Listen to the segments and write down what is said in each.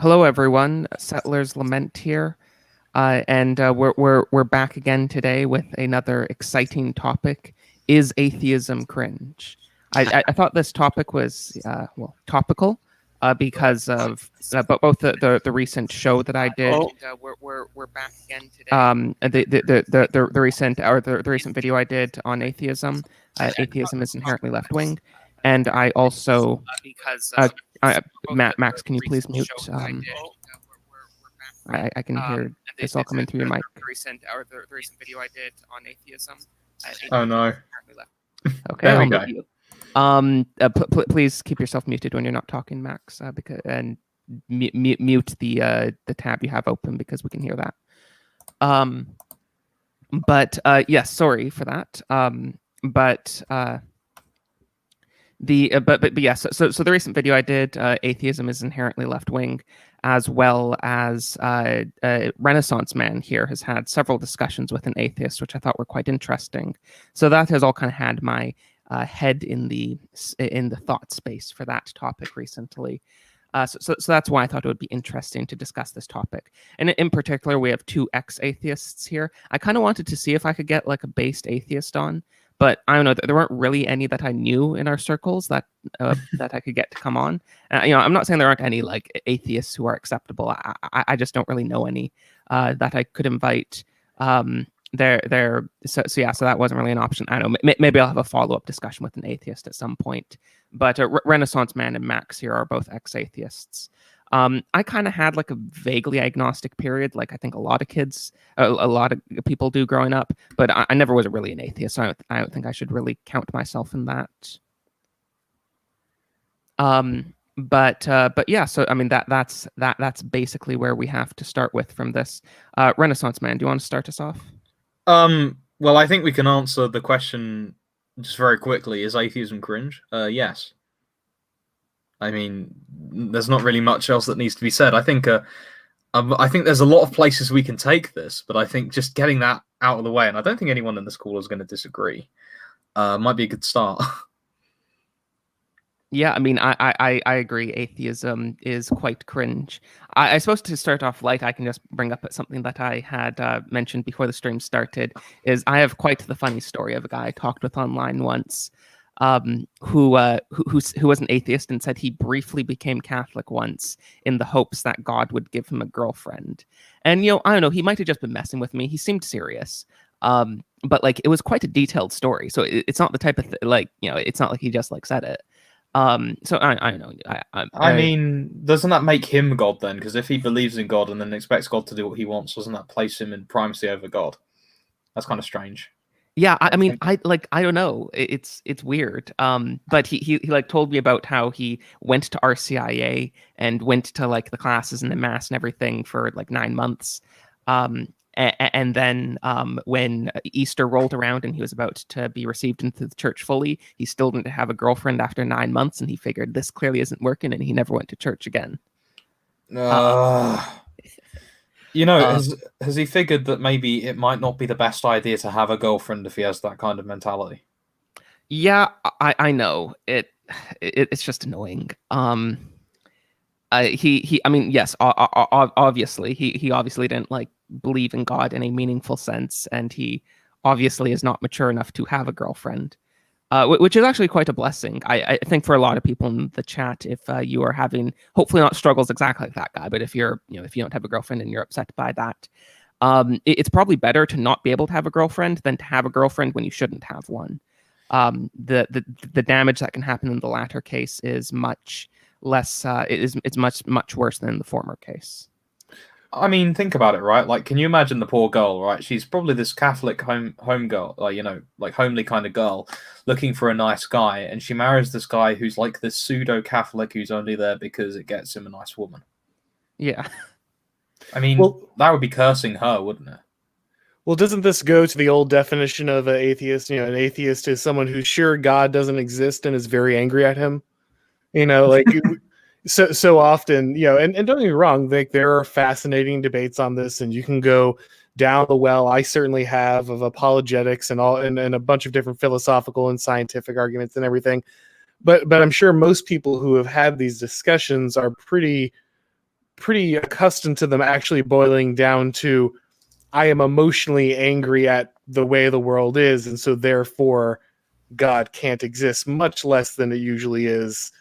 Hello, everyone. Settlers Lament here, and we're back again today with another exciting topic: Is atheism cringe? I thought this topic was topical because of both the recent show that I did. We're back again today. The recent video I did on atheism. Atheism is inherently left wing, and I also Max, can you please mute? I can hear this all coming through your mic. The recent video I did on atheism. Oh no. Okay, I'll mute you. Please keep yourself muted when you're not talking, Max, and mute the tab you have open because we can hear that. But yes, sorry for that. Yes. So the recent video I did, atheism is inherently left wing, as well as Renaissance Man here has had several discussions with an atheist, which I thought were quite interesting. So that has all kind of had my head in the thought space for that topic recently. So that's why I thought it would be interesting to discuss this topic. And in particular, we have two ex-atheists here. I kind of wanted to see if I could get like a based atheist on. But I don't know, there weren't really any that I knew in our circles that that I could get to come on. I'm not saying there aren't any like atheists who are acceptable. I just don't really know any that I could invite. So that wasn't really an option. I don't know. Maybe I'll have a follow-up discussion with an atheist at some point. But Renaissance Man and Max here are both ex-atheists. I kind of had like a vaguely agnostic period, like I think a lot of kids, a lot of people do growing up, but I never was really an atheist, so I don't think I should really count myself in that. But yeah, so I mean that's basically where we have to start with from this. Renaissance Man, do you want to start us off? Well, I think we can answer the question just very quickly. Is atheism cringe? Yes. I mean, there's not really much else that needs to be said. I think there's a lot of places we can take this, but I think just getting that out of the way, and I don't think anyone in this call is going to disagree, might be a good start. Yeah, I mean, I agree. Atheism is quite cringe. I suppose to start off light, I can just bring up something that I had mentioned before the stream started. Is I have quite the funny story of a guy I talked with online once. Who was an atheist and said he briefly became Catholic once in the hopes that God would give him a girlfriend. And, I don't know, he might have just been messing with me. He seemed serious. But like, it was quite a detailed story. So it's not the type of, it's not like he just like said it. So I don't know. I mean, doesn't that make him God then? Because if he believes in God and then expects God to do what he wants, doesn't that place him in primacy over God? That's kind of strange. Yeah, I mean, I don't know. It's weird. But he like told me about how he went to RCIA and went to like the classes and the mass and everything for like 9 months. And then when Easter rolled around and he was about to be received into the church fully, he still didn't have a girlfriend after 9 months, and he figured this clearly isn't working, and he never went to church again. Has he figured that maybe it might not be the best idea to have a girlfriend if he has that kind of mentality? Yeah, I know. It's just annoying. I mean, yes, obviously, he obviously didn't like believe in God in a meaningful sense, and he obviously is not mature enough to have a girlfriend. Which is actually quite a blessing. I think for a lot of people in the chat, if you are having, hopefully not struggles exactly like that guy, but if you're, if you don't have a girlfriend and you're upset by that, it's probably better to not be able to have a girlfriend than to have a girlfriend when you shouldn't have one. The damage that can happen in the latter case is much less. It's much worse than in the former case. I mean, think about it, right? Like, can you imagine the poor girl, right? She's probably this Catholic home girl, like homely kind of girl, looking for a nice guy, and she marries this guy who's like this pseudo-Catholic who's only there because it gets him a nice woman. Yeah. I mean, that would be cursing her, wouldn't it? Well, doesn't this go to the old definition of an atheist? An atheist is someone who's sure God doesn't exist and is very angry at him. Like... So often, and don't get me wrong, there are fascinating debates on this, and you can go down the well. I certainly have of apologetics and a bunch of different philosophical and scientific arguments and everything. But I'm sure most people who have had these discussions are pretty pretty accustomed to them actually boiling down to, I am emotionally angry at the way the world is, and so therefore God can't exist, much less than it usually is.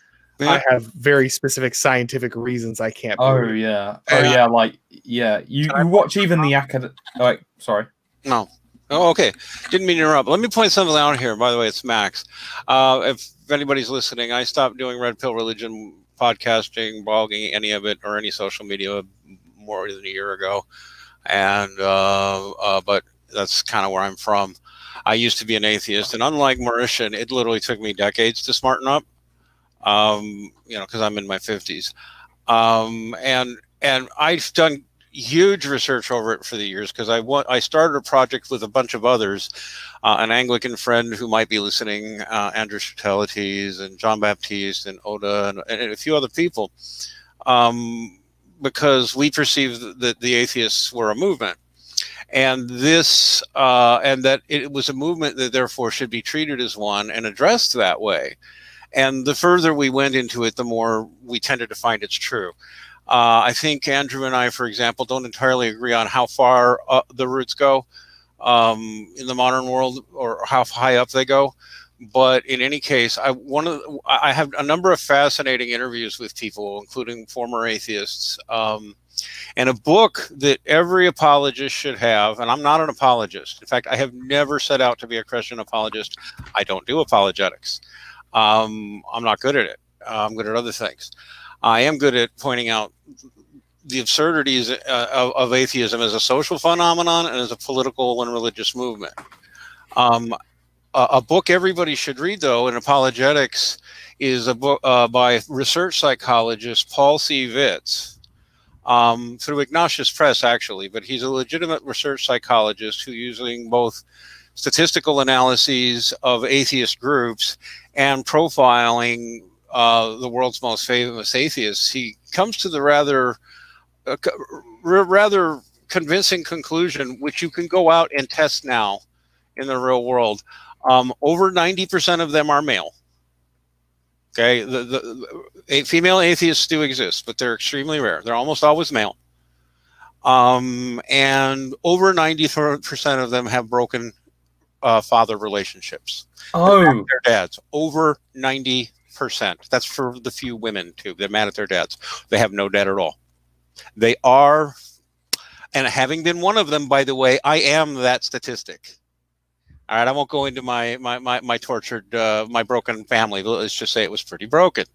Yeah. I have very specific scientific reasons I can't Oh believe. yeah. Oh Yeah. Like you Can I watch even the academic. Like sorry. No. Oh, okay. Didn't mean to interrupt. Let me point something out here. By the way, it's Max. If anybody's listening, I stopped doing Red Pill Religion podcasting, blogging, any of it, or any social media more than a year ago. And but that's kind of where I'm from. I used to be an atheist, and unlike Mauritian, it literally took me decades to smarten up. Because I'm in my 50s, and I've done huge research over it for the years because I started a project with a bunch of others, an Anglican friend who might be listening, Andrew Sutelites and John Baptiste and Oda and a few other people, because we perceived that the atheists were a movement. And this, and that it was a movement that therefore should be treated as one and addressed that way. And the further we went into it, the more we tended to find it's true. I think Andrew and I, for example, don't entirely agree on how far the roots go in the modern world, or how high up they go. But in any case, I have a number of fascinating interviews with people, including former atheists, and a book that every apologist should have. And I'm not an apologist. In fact, I have never set out to be a Christian apologist. I don't do apologetics. I'm not good at it. I'm good at other things. I am good at pointing out the absurdities of atheism as a social phenomenon and as a political and religious movement. A book everybody should read, though, in apologetics is a book by research psychologist Paul C. Vitz, through Ignatius Press, actually, but he's a legitimate research psychologist who, using both statistical analyses of atheist groups and profiling the world's most famous atheists, he comes to the rather convincing conclusion, which you can go out and test now in the real world. Over 90% of them are male. Okay, the female atheists do exist, but they're extremely rare. They're almost always male. And over 90% of them have broken father relationships. Oh, Their dads. Over 90%. That's for the few women too. They're mad at their dads. They have no dad at all. They are, and having been one of them, by the way, I am that statistic. All right, I won't go into my tortured, my broken family. Let's just say it was pretty broken.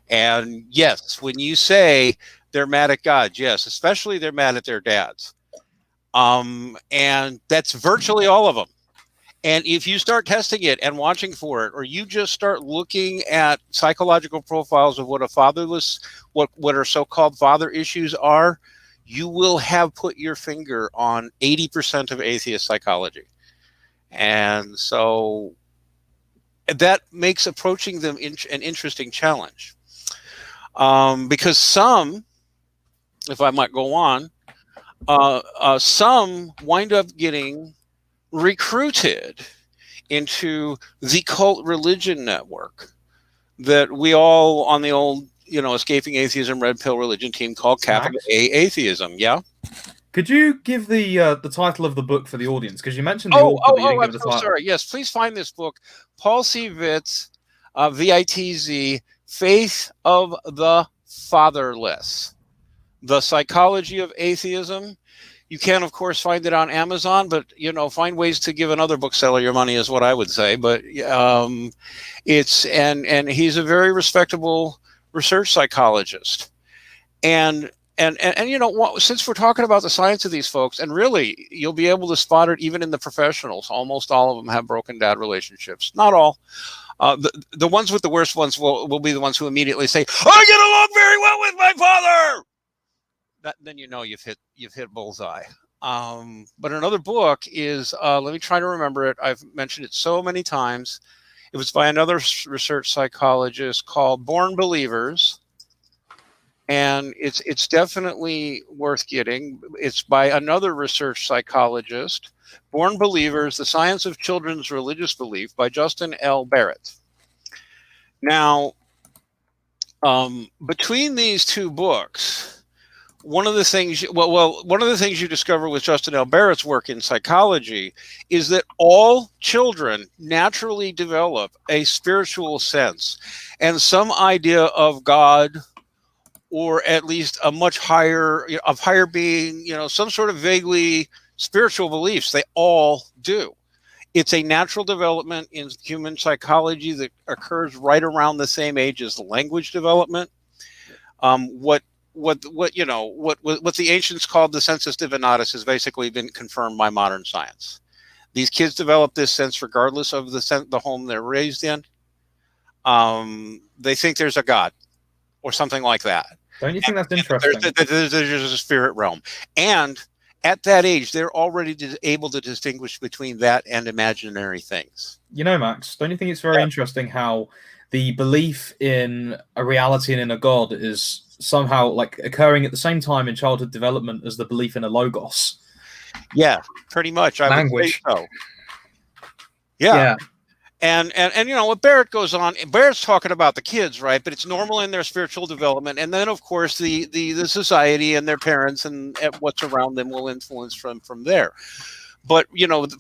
And yes, when you say they're mad at God, yes, especially they're mad at their dads. And that's virtually all of them. And if you start testing it and watching for it, or you just start looking at psychological profiles of what a fatherless, what are so-called father issues are, you will have put your finger on 80% of atheist psychology. And so that makes approaching them an interesting challenge. Because some, if I might go on, some wind up getting recruited into the cult religion network that we all on the old, Escaping Atheism Red Pill Religion team called capital A Atheism. Yeah. could you give the title of the book for the audience? Because you mentioned the author, but you didn't give the title. Sorry. Yes, please find this book, Paul C. Vitz, VITZ, Faith of the Fatherless, The Psychology of Atheism. You can, of course, find it on Amazon, but, find ways to give another bookseller your money is what I would say. But it's, and he's a very respectable research psychologist. And since we're talking about the science of these folks, and really, you'll be able to spot it even in the professionals. Almost all of them have broken dad relationships. Not all. The ones with the worst ones will be the ones who immediately say, I get along very well with my father. Then you've hit bullseye. But another book is, let me try to remember it. I've mentioned it so many times. It was by another research psychologist called Born Believers. And it's definitely worth getting. It's by another research psychologist, Born Believers, The Science of Children's Religious Belief by Justin L. Barrett. Now, between these two books, one of the things, one of the things you discover with Justin L. Barrett's work in psychology is that all children naturally develop a spiritual sense and some idea of God, or at least a much higher, of higher being, some sort of vaguely spiritual beliefs. They all do. It's a natural development in human psychology that occurs right around the same age as the language development. What the ancients called the sensus divinatus has basically been confirmed by modern science. These kids develop this sense regardless of the home they're raised in. They think there's a God or something like that. Don't you think that's interesting? There's a spirit realm. And at that age, they're already able to distinguish between that and imaginary things. Max, don't you think it's very interesting how the belief in a reality and in a God is somehow like occurring at the same time in childhood development as the belief in a logos? Yeah, pretty much. Language. I would say so. Yeah. And what Barrett goes on, Barrett's talking about the kids, right? But it's normal in their spiritual development. And then, of course, the society and their parents and what's around them will influence from there. But,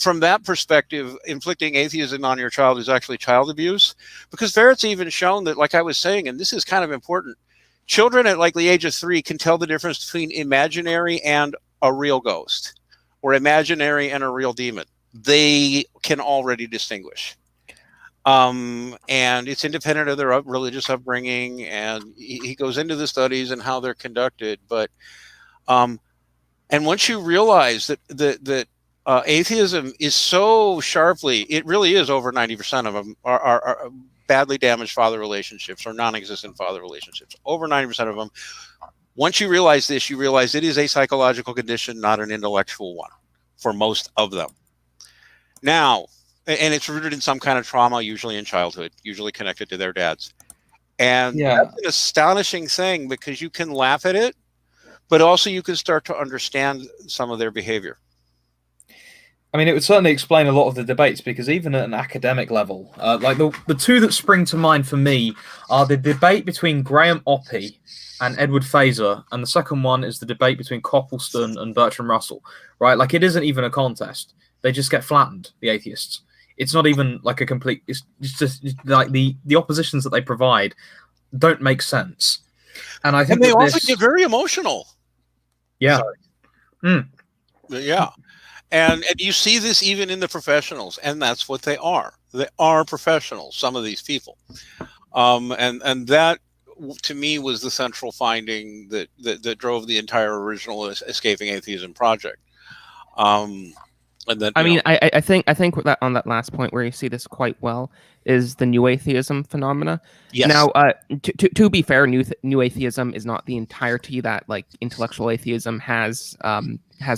from that perspective, inflicting atheism on your child is actually child abuse. Because Barrett's even shown that, like I was saying, and this is kind of important, children at like the age of 3 can tell the difference between imaginary and a real ghost, or imaginary and a real demon. They can already distinguish. And it's independent of their religious upbringing, and he goes into the studies and how they're conducted. But, and once you realize that atheism is so sharply, it really is over 90% of them are badly damaged father relationships or non-existent father relationships. Over 90% of them. Once you realize this, you realize it is a psychological condition, not an intellectual one, for most of them. Now, and it's rooted in some kind of trauma, usually in childhood, usually connected to their dads. And that's an astonishing thing, because you can laugh at it, but also you can start to understand some of their behavior. I mean, it would certainly explain a lot of the debates, because even at an academic level, like the two that spring to mind for me are the debate between Graham Oppy and Edward Fazer, and the second one is the debate between Copleston and Bertrand Russell, right? Like, it isn't even a contest. They just get flattened, the atheists. It's not even like a complete, it's just like the oppositions that they provide don't make sense. And I think they also get very emotional. Yeah. Yeah. And you see this even in the professionals, and that's what they are. They are professionals, some of these people. And that, to me, was the central finding that drove the entire original Escaping Atheism project. And then, I think that on that last point where you see this quite well is the new atheism phenomena. Yes. Now, to be fair, new atheism is not the entirety that like intellectual atheism has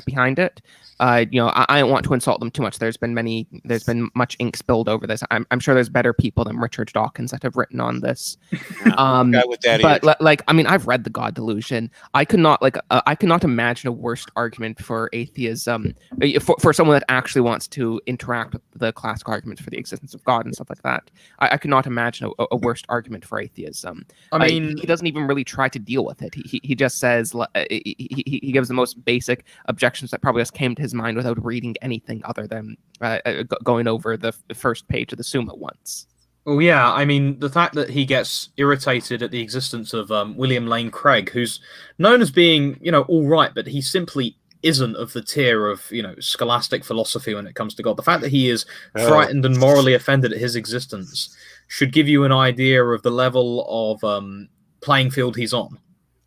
behind it. I don't want to insult them too much. There's been much ink spilled over this. I'm sure there's better people than Richard Dawkins that have written on this. Guy with that but I've read The God Delusion. I could not imagine a worse argument for atheism for someone that actually wants to interact with the classic arguments for the existence of God and stuff like that. I could not imagine a worse argument for atheism. I mean, he doesn't even really try to deal with it. He just says he gives the most basic objections that probably just came to his mind without reading anything other than going over the first page of the Summa once. Well, yeah, I mean, the fact that he gets irritated at the existence of William Lane Craig, who's known as being, all right, but he simply isn't of the tier of, scholastic philosophy when it comes to God. The fact that he is frightened and morally offended at his existence should give you an idea of the level of playing field he's on.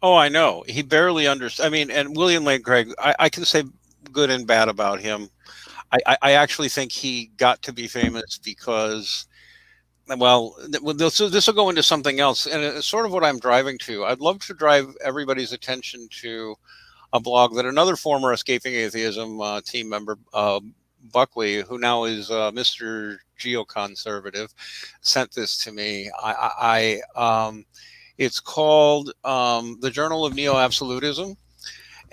Oh, I know. He barely understands. I mean, and William Lane Craig, I can say good and bad about him. I actually think he got to be famous because, well, this will go into something else, and it's sort of what I'm driving to. I'd love to drive everybody's attention to a blog that another former Escaping Atheism team member, Buckley, who now is Mr. Geoconservative, sent this to me. It's called The Journal of Neo-Absolutism.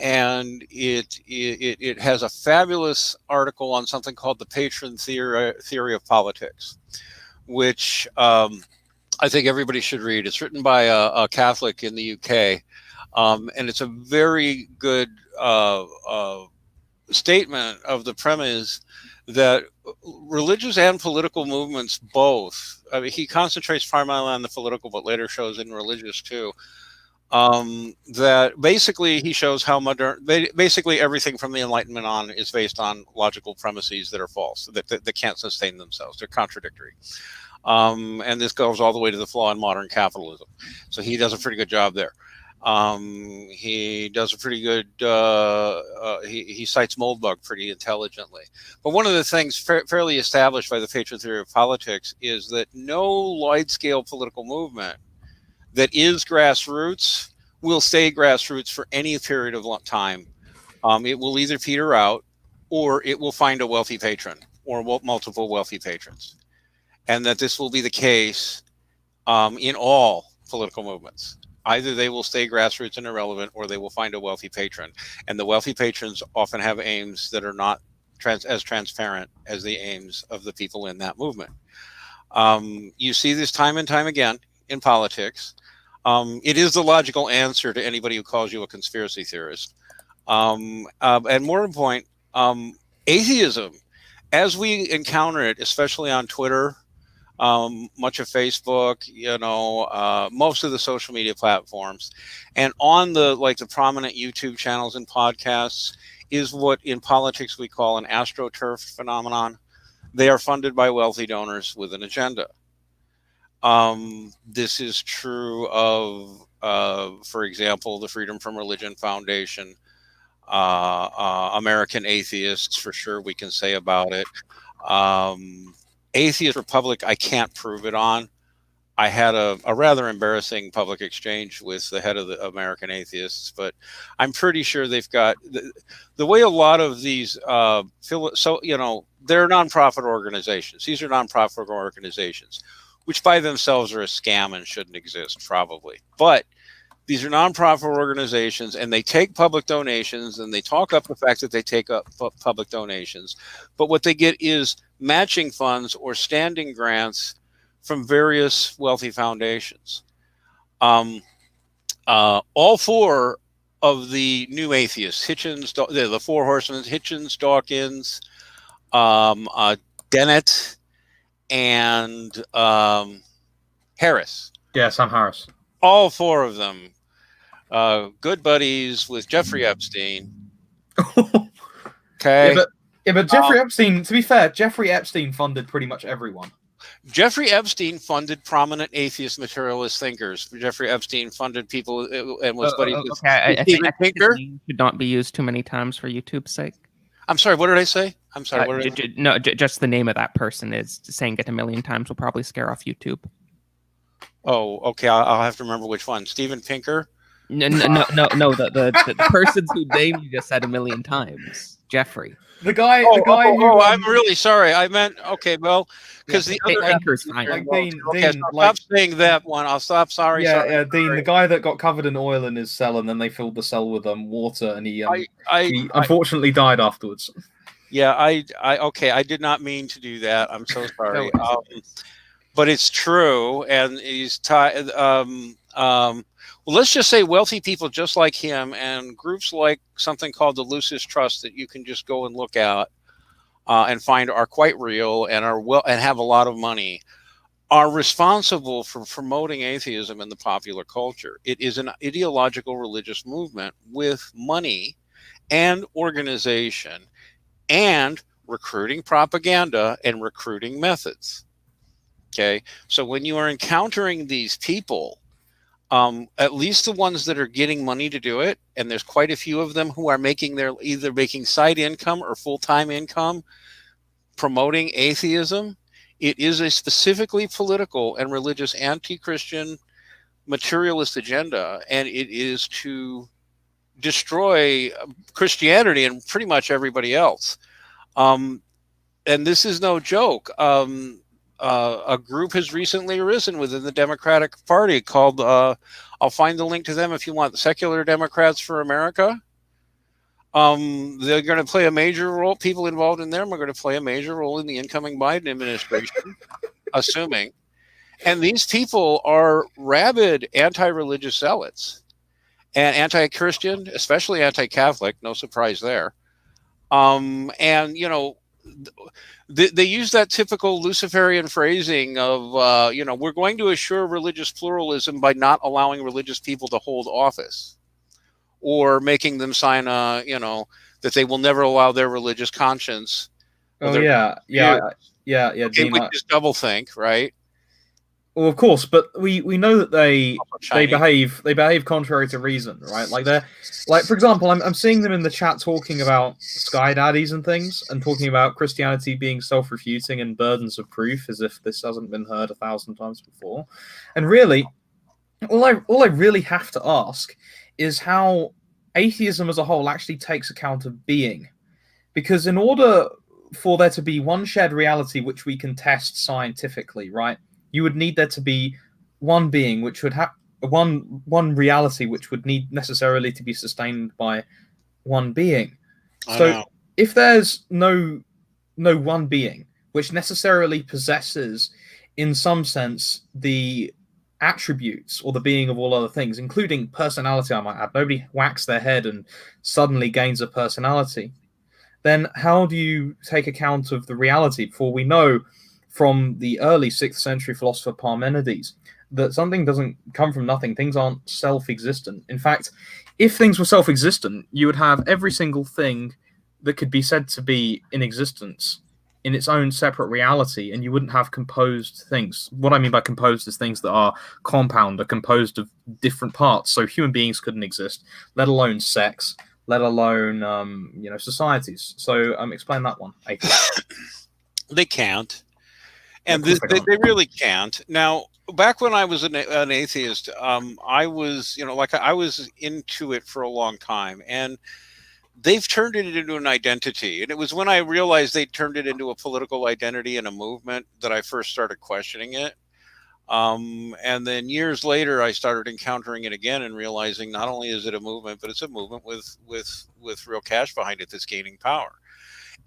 And it has a fabulous article on something called the patron theory of politics, which I think everybody should read. It's written by a Catholic in the UK And it's a very good statement of the premise that religious and political movements both, I mean, he concentrates primarily on the political, but later shows in religious too, that basically he shows how basically everything from the Enlightenment on is based on logical premises that are false, that can't sustain themselves. They're contradictory. And this goes all the way to the flaw in modern capitalism. So he does a pretty good job there. He does a pretty good, he cites Moldbug pretty intelligently. But one of the things fairly established by the patron theory of politics is that no wide-scale political movement that is grassroots will stay grassroots for any period of time. It will either peter out or it will find a wealthy patron or multiple wealthy patrons. And that this will be the case in all political movements. Either they will stay grassroots and irrelevant, or they will find a wealthy patron. And the wealthy patrons often have aims that are not as transparent as the aims of the people in that movement. You see this time and time again in politics. It is the logical answer to anybody who calls you a conspiracy theorist. And more to the point, atheism, as we encounter it, especially on Twitter, much of Facebook, most of the social media platforms, and on the prominent YouTube channels and podcasts, is what in politics we call an astroturf phenomenon. They are funded by wealthy donors with an agenda. This is true of, for example, the Freedom from Religion Foundation, American Atheists, for sure we can say about it. Atheist Republic, I can't prove it on. I had a rather embarrassing public exchange with the head of the American Atheists, but I'm pretty sure they've got the way a lot of these, they're nonprofit organizations. These are nonprofit organizations, which by themselves are a scam and shouldn't exist, probably. But these are nonprofit organizations, and they take public donations, and they talk up the fact that they take up public donations. But what they get is matching funds or standing grants from various wealthy foundations. All four of the new atheists, Hitchens, the Four Horsemen, Hitchens, Dawkins, Dennett, and Harris. Yeah, Sam Harris. All four of them, good buddies with Jeffrey Epstein. Okay. Yeah, but Jeffrey Epstein, to be fair, Jeffrey Epstein funded pretty much everyone. Jeffrey Epstein funded prominent atheist materialist thinkers. Jeffrey Epstein funded people and was buddies with Steven Pinker. Should not be used too many times for YouTube's sake. I'm sorry, what did I say? I'm sorry. Just the name of that person is saying it a million times will probably scare off YouTube. Oh, okay. I'll have to remember which one. Steven Pinker? No. The person whose name you just said a million times. Jeffrey. The guy. I'm really sorry. I meant because the other anchor's fine. Stop saying that one. I'll stop. Sorry. Yeah, Dean, the guy that got covered in oil in his cell, and then they filled the cell with water, and he unfortunately died afterwards. Yeah, I did not mean to do that. I'm so sorry. But it's true, and he's tied. Well, let's just say wealthy people just like him and groups like something called the Lucis Trust that you can just go and look at and find are quite real and and have a lot of money, are responsible for promoting atheism in the popular culture. It is an ideological religious movement with money and organization and recruiting propaganda and recruiting methods. Okay, so when you are encountering these people, at least the ones that are getting money to do it, and there's quite a few of them who are either making side income or full-time income promoting atheism, it is a specifically political and religious anti-Christian materialist agenda, and it is to destroy Christianity and pretty much everybody else. And this is no joke. A group has recently arisen within the Democratic Party called, I'll find the link to them if you want, Secular Democrats for America. They're going to play a major role. People involved in them are going to play a major role in the incoming Biden administration, assuming. And these people are rabid anti-religious zealots. and anti-Christian, especially anti-Catholic. No surprise there. And you know, they use that typical Luciferian phrasing of you know, we're going to assure religious pluralism by not allowing religious people to hold office, or making them sign a, you know, that they will never allow their religious conscience. Oh yeah. Okay, Dean, which is doublethink, right? well, of course, but we know that they Shiny. behave contrary to reason, right? Like they're like, for example, I'm seeing them in the chat talking about sky daddies and things, and talking about Christianity being self-refuting and burdens of proof, as if this hasn't been heard 1,000 times before. And really, all I really have to ask is how atheism as a whole actually takes account of being, because in order for there to be one shared reality which we can test scientifically, right, you would need there to be one being which would have one reality which would need necessarily to be sustained by one being. So if there's no one being which necessarily possesses in some sense the attributes or the being of all other things, including personality, I might add, nobody whacks their head and suddenly gains a personality, then how do you take account of the reality? For we know from the early 6th century philosopher Parmenides that something doesn't come from nothing. Things aren't self-existent. In fact, if things were self-existent, you would have every single thing that could be said to be in existence in its own separate reality, and you wouldn't have composed things. What I mean by composed is things that are compound, are composed of different parts. So human beings couldn't exist, let alone sex, let alone you know, societies. So explain that one. They can't. And they really can't. Now, back when I was an atheist, I was, you know, like I was into it for a long time, and they've turned it into an identity. And it was when I realized they turned it into a political identity and a movement that I first started questioning it. And then years later, I started encountering it again and realizing not only is it a movement, but it's a movement with real cash behind it that's gaining power.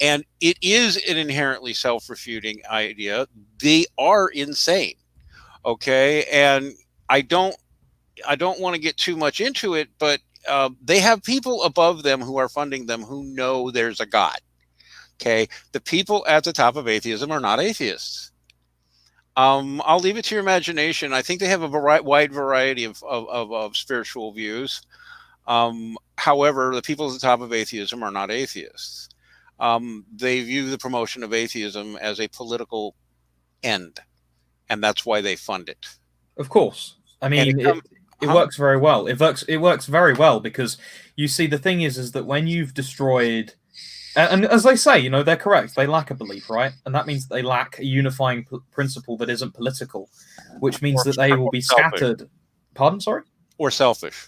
And it is an inherently self-refuting idea. They are insane. Okay. And I don't want to get too much into it, but they have people above them who are funding them who know there's a God. Okay. The people at the top of atheism are not atheists. I'll leave it to your imagination. I think they have a wide variety of spiritual views. However, the people at the top of atheism are not atheists. They view the promotion of atheism as a political end, and that's why they fund it. Of course. I mean, it works very well. It works very well, because you see, the thing is that when you've destroyed, and as they say, you know, they're correct, they lack a belief, right? And that means they lack a unifying principle that isn't political, which means that they will be scattered. Pardon, sorry? Or selfish.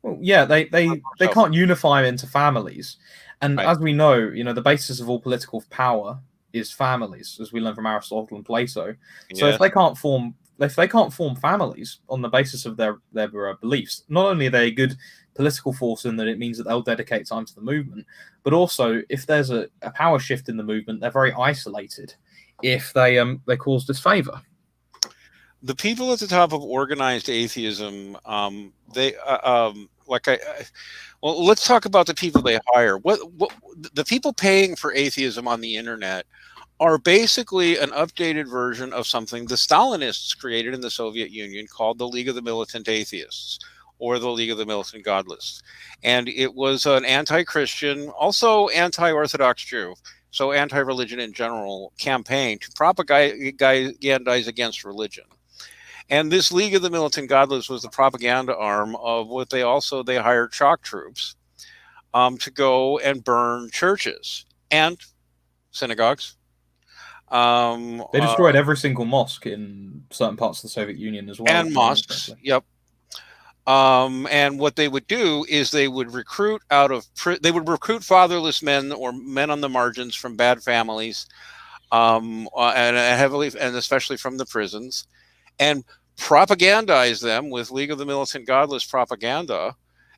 Well, yeah, they can't unify into families. And Right. as we know, you know, the basis of all political power is families, as we learn from Aristotle and Plato. So Yes. if they can't form families on the basis of their beliefs, not only are they a good political force in that it means that they'll dedicate time to the movement, but also if there's a power shift in the movement, they're very isolated if they cause disfavor. The people at the top of organized atheism, well, let's talk about the people they hire. What the people paying for atheism on the internet are basically an updated version of something the Stalinists created in the Soviet Union called the League of the Militant Atheists, or the League of the Militant Godless. And it was an anti-Christian, also anti-Orthodox Jew, so anti-religion in general, campaign to propagandize against religion. And this League of the Militant Godless was the propaganda arm of what they hired shock troops to go and burn churches and synagogues. They destroyed every single mosque in certain parts of the Soviet Union as well. And mosques, yep. And what they would do is they would recruit fatherless men or men on the margins from bad families, and especially from the prisons, and propagandize them with League of the Militant Godless propaganda,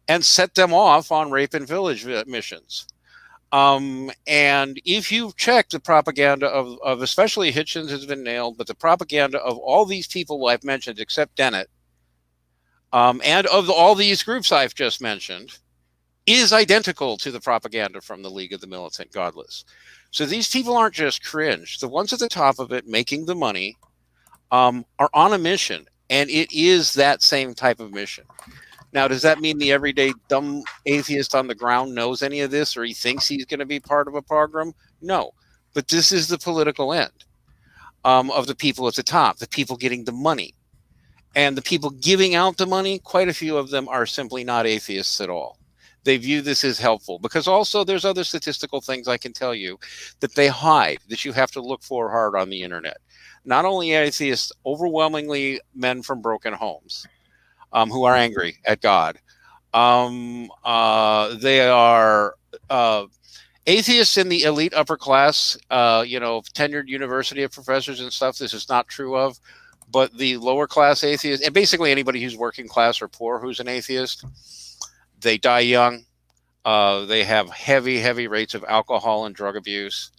and set them off on rape and pillage missions. And if you check the propaganda of especially Hitchens has been nailed, but the propaganda of all these people I've mentioned, except Dennett, and of all these groups I've just mentioned, is identical to the propaganda from the League of the Militant, Godless. So these people aren't just cringe. The ones at the top of it making the money are on a mission, and it is that same type of mission. Now, does that mean the everyday dumb atheist on the ground knows any of this, or he thinks he's going to be part of a program? No. But this is the political end of the people at the top, the people getting the money. And the people giving out the money, quite a few of them are simply not atheists at all. They view this as helpful, because also there's other statistical things I can tell you that they hide, that you have to look for hard on the internet. Not only atheists, overwhelmingly men from broken homes who are angry at God. They are atheists in the elite upper class, tenured university professors and stuff. This is not true of. But the lower class atheists, and basically anybody who's working class or poor who's an atheist, they die young. They have heavy rates of alcohol and drug abuse.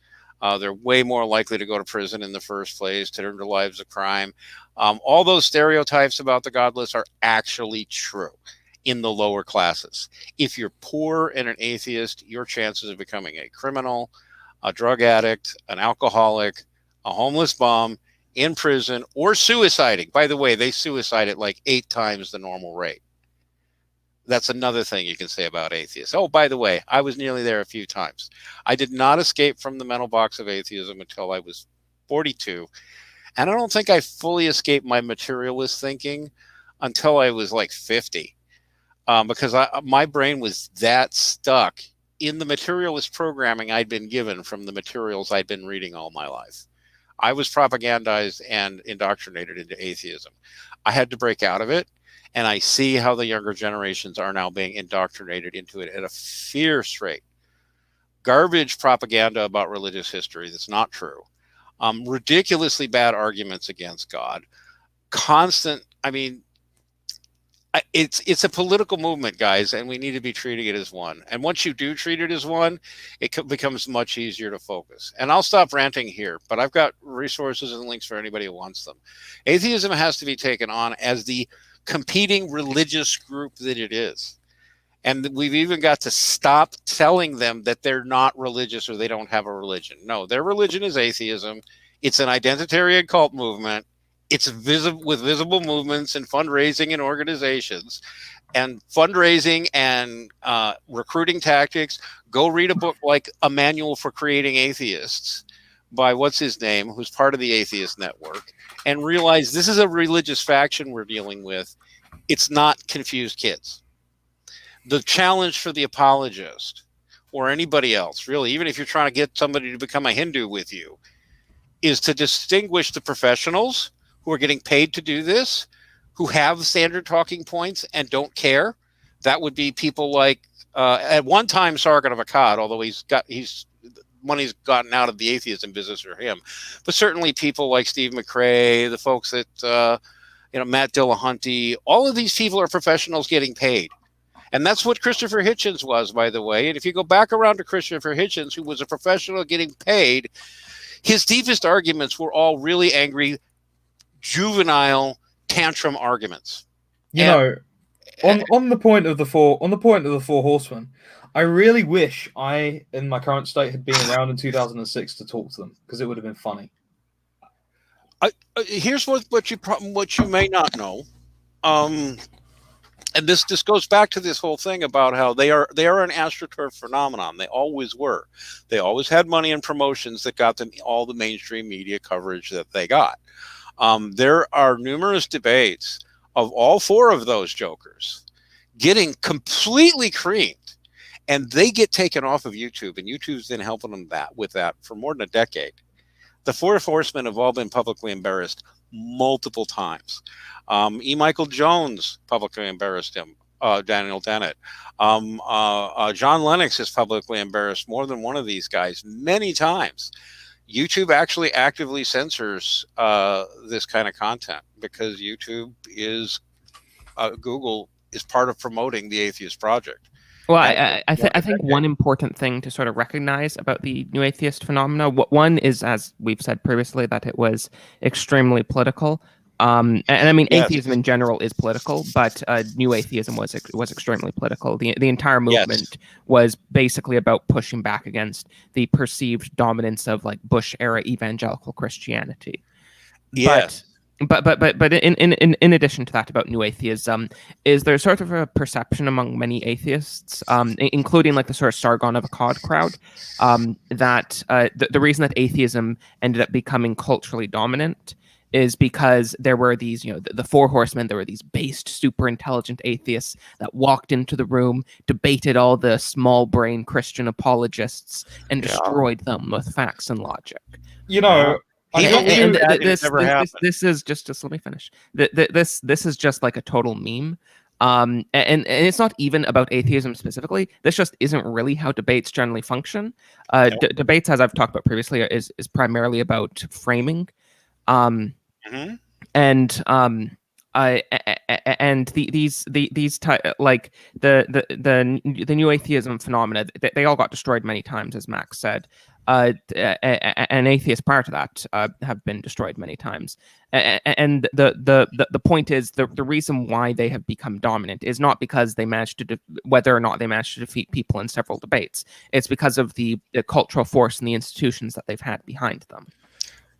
They're way more likely to go to prison in the first place, to turn their lives of crime. All those stereotypes about the godless are actually true in the lower classes. If you're poor and an atheist, your chances of becoming a criminal, a drug addict, an alcoholic, a homeless bum, in prison, or suiciding. By the way, they suicide at like 8 times the normal rate. That's another thing you can say about atheists. Oh, by the way, I was nearly there a few times. I did not escape from the mental box of atheism until I was 42. And I don't think I fully escaped my materialist thinking until I was like 50. Because my brain was that stuck in the materialist programming I'd been given from the materials I'd been reading all my life. I was propagandized and indoctrinated into atheism. I had to break out of it, and I see how the younger generations are now being indoctrinated into it at a fierce rate. Garbage propaganda about religious history that's not true. Ridiculously bad arguments against God. It's a political movement, guys, and we need to be treating it as one. And once you do treat it as one, it becomes much easier to focus. And I'll stop ranting here, but I've got resources and links for anybody who wants them. Atheism has to be taken on as the competing religious group that it is. And we've even got to stop telling them that they're not religious or they don't have a religion. No, their religion is atheism. It's an identitarian cult movement. It's with visible movements and fundraising and organizations and fundraising and recruiting tactics. Go read a book like A Manual for Creating Atheists by what's his name, who's part of the Atheist Network, and realize this is a religious faction we're dealing with. It's not confused kids. The challenge for the apologist or anybody else, really, even if you're trying to get somebody to become a Hindu with you, is to distinguish the professionals who are getting paid to do this, who have standard talking points and don't care. That would be people like, at one time, Sargon of Akkad, although money's gotten out of the atheism business for him. But certainly people like Steve McRae, the folks that, Matt Dillahunty, all of these people are professionals getting paid. And that's what Christopher Hitchens was, by the way. And if you go back around to Christopher Hitchens, who was a professional getting paid, his deepest arguments were all really angry, juvenile tantrum arguments. On the point of the four horsemen, I really wish I, in my current state, had been around in 2006 to talk to them, because it would have been funny. Here's what you may not know, and this goes back to this whole thing about how they are an astroturf phenomenon. They always were. They always had money and promotions that got them all the mainstream media coverage that they got. There are numerous debates of all 4 of those jokers getting completely creamed, and they get taken off of YouTube, and YouTube's been helping them with that for more than a decade. The Four Horsemen have all been publicly embarrassed multiple times. E. Michael Jones publicly embarrassed him, Daniel Dennett. John Lennox has publicly embarrassed more than one of these guys many times. YouTube actually actively censors this kind of content because YouTube is Google is part of promoting the Atheist Project. Well, I think one important thing to sort of recognize about the New Atheist phenomena, one is, as we've said previously, that it was extremely political. And I mean, Yes. atheism in general is political, but New Atheism was extremely political. The entire movement was basically about pushing back against the perceived dominance of like Bush era evangelical Christianity. Yes. But in addition to that, about New Atheism, is there sort of a perception among many atheists, including like the sort of Sargon of Akkad crowd, that the reason that atheism ended up becoming culturally dominant is because there were these, the Four Horsemen. There were these based, super intelligent atheists that walked into the room, debated all the small brain Christian apologists, and destroyed them with facts and logic. This is just let me finish. This is just like a total meme. And it's not even about atheism specifically. This just isn't really how debates generally function. Debates, as I've talked about previously, is primarily about framing. And these like the New Atheism phenomena, they all got destroyed many times, as Max said. And atheists prior to that have been destroyed many times. And the point is, the reason why they have become dominant is not because they managed to whether or not they managed to defeat people in several debates. It's because of the cultural force and the institutions that they've had behind them.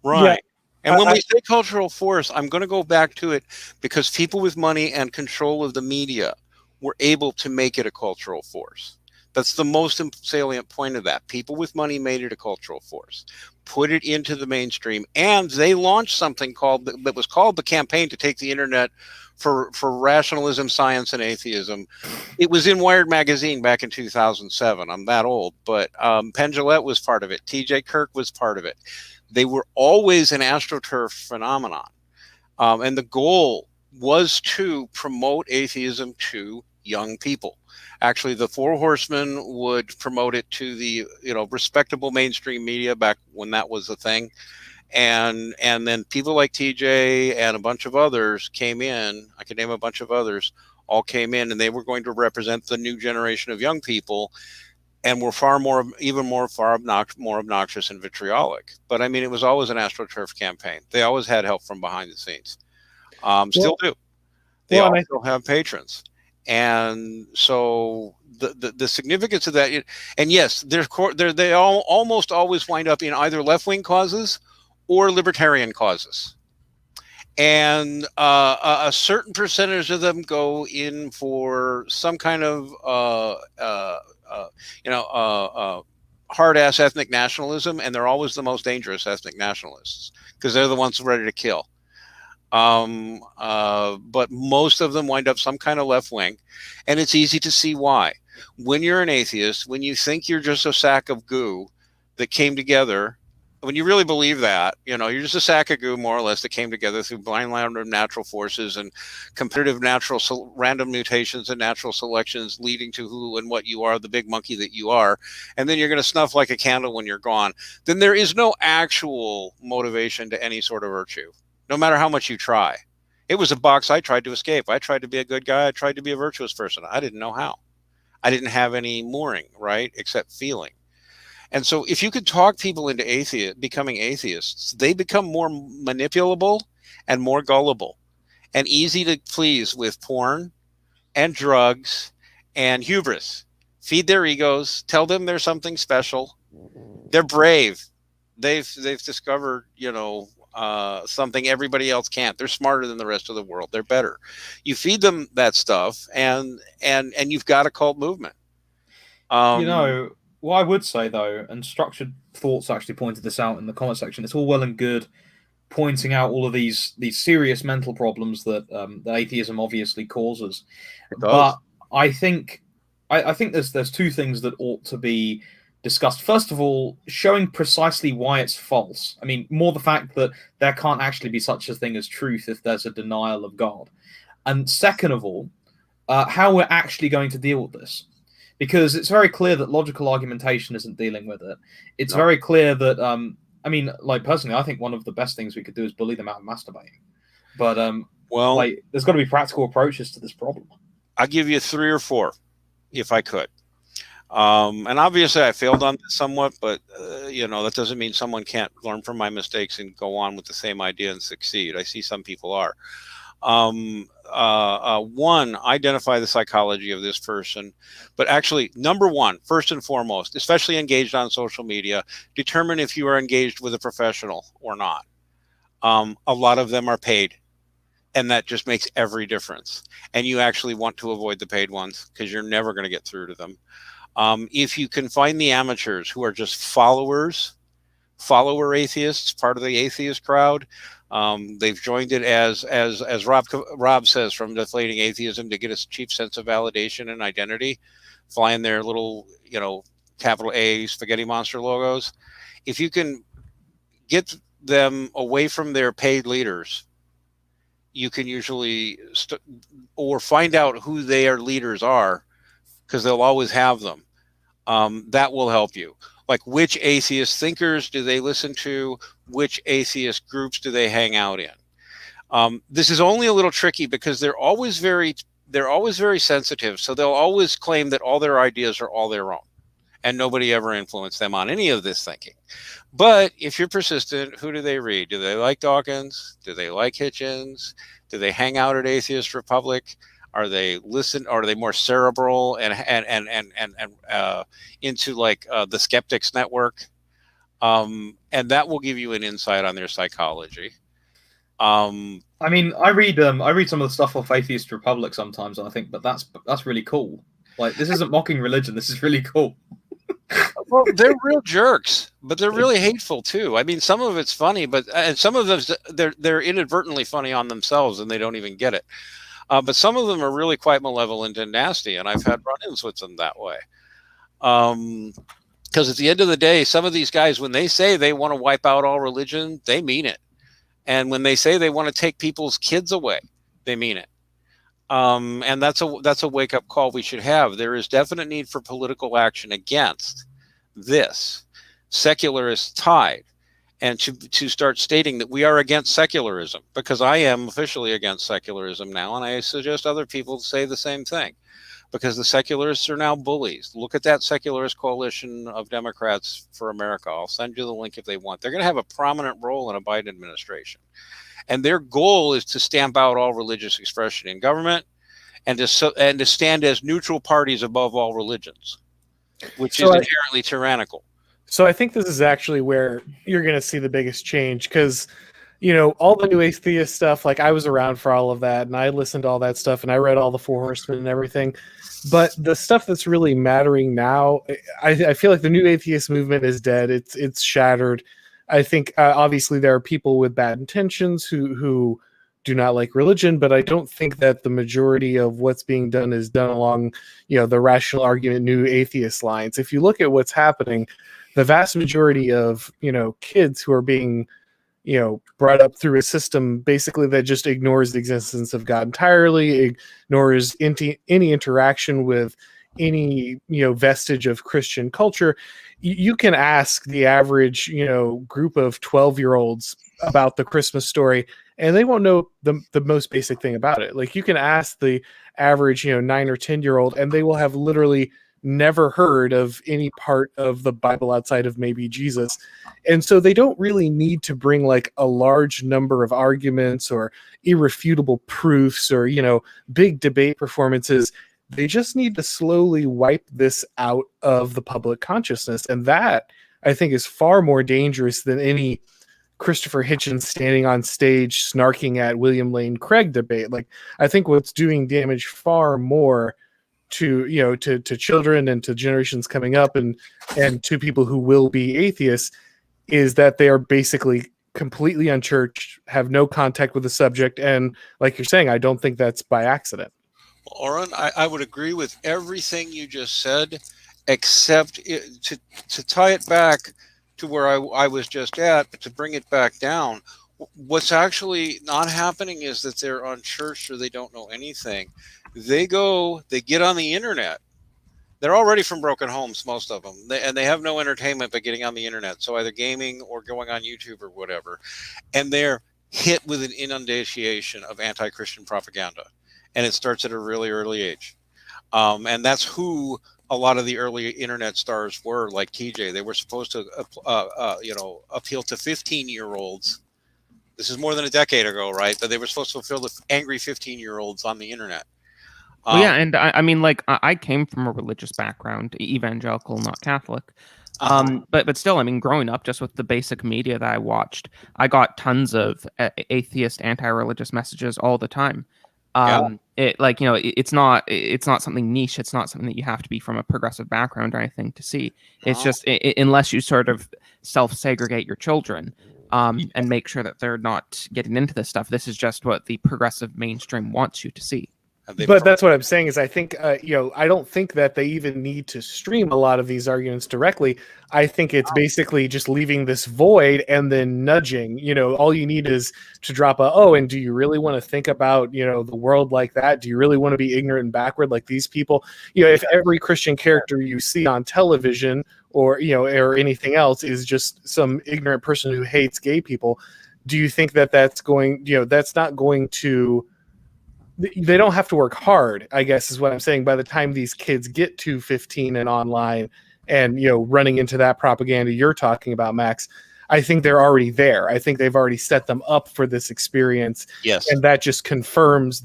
Right. Yeah. And when we say cultural force, I'm going to go back to it because people with money and control of the media were able to make it a cultural force. That's the most salient point of that. People with money made it a cultural force, put it into the mainstream, and they launched something that was called the Campaign to Take the Internet for Rationalism, Science, and Atheism. It was in Wired magazine back in 2007. I'm that old, but Penn Jillette was part of it. T.J. Kirk was part of it. They were always an AstroTurf phenomenon. And the goal was to promote atheism to young people. Actually, the Four Horsemen would promote it to the respectable mainstream media back when that was a thing. And then people like TJ and a bunch of others came in. I could name a bunch of others, all came in, and they were going to represent the new generation of young people, and were more obnoxious and vitriolic. But I mean, it was always an AstroTurf campaign. They always had help from behind the scenes. Still do. They also have patrons. And so the significance of that, and yes, they almost always wind up in either left-wing causes or libertarian causes. And a certain percentage of them go in for some kind of hard-ass ethnic nationalism, and they're always the most dangerous ethnic nationalists because they're the ones ready to kill. But most of them wind up some kind of left wing, and it's easy to see why. When you're an atheist, when you think you're just a sack of goo that came together, when you really believe that, you're just a sack of goo, more or less, that came together through blind random natural forces and competitive random mutations and natural selections leading to who and what you are, the big monkey that you are, and then you're going to snuff like a candle when you're gone, then there is no actual motivation to any sort of virtue, no matter how much you try. It was a box I tried to escape. I tried to be a good guy. I tried to be a virtuous person. I didn't know how. I didn't have any mooring, right, except feeling. And so if you could talk people into becoming atheists, they become more manipulable and more gullible and easy to please with porn and drugs and hubris. Feed their egos, tell them they're something special. They're brave. They've discovered, something everybody else can't. They're smarter than the rest of the world. They're better. You feed them that stuff, and you've got a cult movement. What I would say, though, and Structured Thoughts actually pointed this out in the comment section, it's all well and good pointing out all of these serious mental problems that atheism obviously causes. But I think there's two things that ought to be discussed. First of all, showing precisely why it's false. I mean, more the fact that there can't actually be such a thing as truth if there's a denial of God. And second of all, how we're actually going to deal with this. Because it's very clear that logical argumentation isn't dealing with it. It's very clear that, personally, I think one of the best things we could do is bully them out of masturbating. But, there's got to be practical approaches to this problem. I'll give you 3 or 4, if I could. And obviously I failed on this somewhat, but that doesn't mean someone can't learn from my mistakes and go on with the same idea and succeed. I see some people are. One, identify the psychology of this person, but actually, number one, first and foremost, especially engaged on social media, determine if you are engaged with a professional or not. A lot of them are paid, and that just makes every difference. And you actually want to avoid the paid ones because you're never going to get through to them. If you can find the amateurs who are just follower atheists, part of the atheist crowd, they've joined it as Rob says, from deflating atheism to get a cheap sense of validation and identity, flying their little, capital A spaghetti monster logos. If you can get them away from their paid leaders, you can usually or find out who their leaders are, because they'll always have them. That will help you. Like, which atheist thinkers do they listen to? Which atheist groups do they hang out in? This is only a little tricky because they're always very sensitive. So they'll always claim that all their ideas are all their own, and nobody ever influenced them on any of this thinking. But if you're persistent, who do they read? Do they like Dawkins? Do they like Hitchens? Do they hang out at Atheist Republic? Are they more cerebral and into like the Skeptics Network? And that will give you an insight on their psychology. I mean, I read some of the stuff off Atheist Republic sometimes, and I think, but that's really cool. Like, this isn't mocking religion. This is really cool. Well, they're real jerks, but they're really hateful too. I mean, some of it's funny, and some of them they're inadvertently funny on themselves, and they don't even get it. But some of them are really quite malevolent and nasty, and I've had run-ins with them that way. Because at the end of the day, some of these guys, when they say they want to wipe out all religion, they mean it. And when they say they want to take people's kids away, they mean it. And that's a wake-up call we should have. There is definite need for political action against this secularist tide, and to start stating that we are against secularism, because I am officially against secularism now, and I suggest other people say the same thing, because the secularists are now bullies. Look at that secularist coalition of Democrats for America. I'll send you the link if they want. They're going to have a prominent role in a Biden administration. And their goal is to stamp out all religious expression in government and to stand as neutral parties above all religions, which is inherently tyrannical. So I think this is actually where you're going to see the biggest change, because, all the new atheist stuff, like, I was around for all of that, and I listened to all that stuff, and I read all the Four Horsemen and everything. But the stuff that's really mattering now, I feel like the new atheist movement is dead. It's shattered. I think obviously there are people with bad intentions who do not like religion, but I don't think that the majority of what's being done is done along, the rational argument, new atheist lines. If you look at what's happening, the vast majority of, kids who are being, brought up through a system basically that just ignores the existence of God entirely, ignores any interaction with any, vestige of Christian culture. You can ask the average, group of 12-year-olds about the Christmas story, and they won't know the most basic thing about it. Like, you can ask the average, 9 or 10-year-old, and they will have literally never heard of any part of the Bible outside of maybe Jesus. And so they don't really need to bring like a large number of arguments or irrefutable proofs or, big debate performances. They just need to slowly wipe this out of the public consciousness. And that, I think, is far more dangerous than any Christopher Hitchens standing on stage snarking at William Lane Craig debate. Like, I think what's doing damage far more to to children and to generations coming up and to people who will be atheists is that they are basically completely unchurched, have no contact with the subject, and like you're saying, I don't think that's by accident. Auron, I would agree with everything you just said, except to tie it back to where I was just at, but to bring it back down. What's actually not happening is that they're unchurched or they don't know anything. They get on the internet. They're already from broken homes, most of them, and they have no entertainment but getting on the internet. So either gaming or going on YouTube or whatever, and they're hit with an inundation of anti-Christian propaganda, and it starts at a really early age. And that's who a lot of the early internet stars were, like TJ. They were supposed to, appeal to 15-year-olds. This is more than a decade ago, right? But they were supposed to fulfill the angry 15-year-olds on the internet. Well, yeah, and I mean, like, I came from a religious background, evangelical, not Catholic. But still, I mean, growing up, just with the basic media that I watched, I got tons of atheist, anti-religious messages all the time. It's not something niche. It's not something that you have to be from a progressive background or anything to see. It's just unless you sort of self-segregate your children and make sure that they're not getting into this stuff. This is just what the progressive mainstream wants you to see. But that's what I'm saying is I think, I don't think that they even need to stream a lot of these arguments directly. I think it's basically just leaving this void and then nudging. All you need is to drop and do you really want to think about, the world like that? Do you really want to be ignorant and backward like these people? If every Christian character you see on television or anything else is just some ignorant person who hates gay people, do you think that that's going, that's not going to... They don't have to work hard, I guess is what I'm saying. By the time these kids get to 15 and online and, running into that propaganda you're talking about, Max, I think they're already there. I think they've already set them up for this experience. Yes. And that just confirms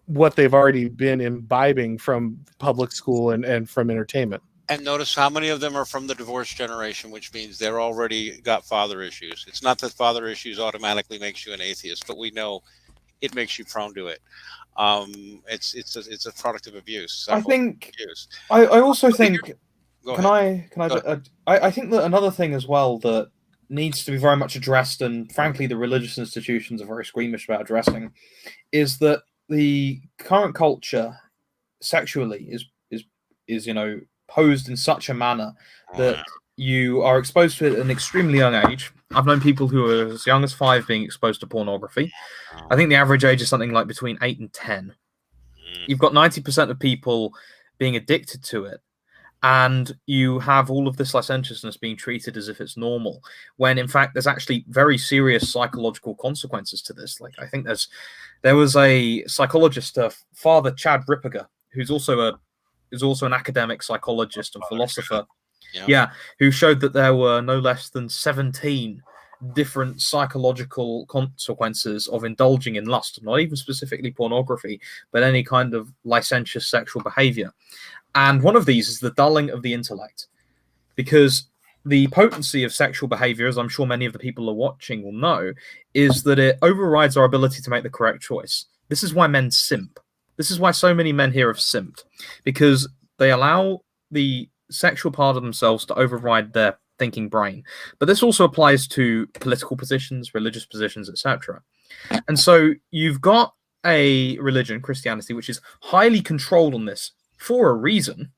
what they've already been imbibing from public school and from entertainment. And notice how many of them are from the divorced generation, which means they're already got father issues. It's not that father issues automatically makes you an atheist, but we know it makes you prone to it. It's a product of abuse. I think. I also think. I think that another thing as well that needs to be very much addressed, and frankly, the religious institutions are very squeamish about addressing, is that the current culture sexually is posed in such a manner that you are exposed to it at an extremely young age. I've known people who are as young as 5 being exposed to pornography. I think the average age is something like between 8 and 10. You've got 90% of people being addicted to it. And you have all of this licentiousness being treated as if it's normal, when in fact there's actually very serious psychological consequences to this. Like, I think there was a psychologist, Father Chad Ripperger, who's also an academic psychologist and philosopher. Yeah, who showed that there were no less than 17 different psychological consequences of indulging in lust, not even specifically pornography, but any kind of licentious sexual behavior. And one of these is the dulling of the intellect, because the potency of sexual behavior, as I'm sure many of the people who are watching will know, is that it overrides our ability to make the correct choice. This is why men simp. This is why so many men here have simped, because they allow the sexual part of themselves to override their thinking brain. But this also applies to political positions, religious positions, etc. And so you've got a religion, Christianity, which is highly controlled on this for a reason,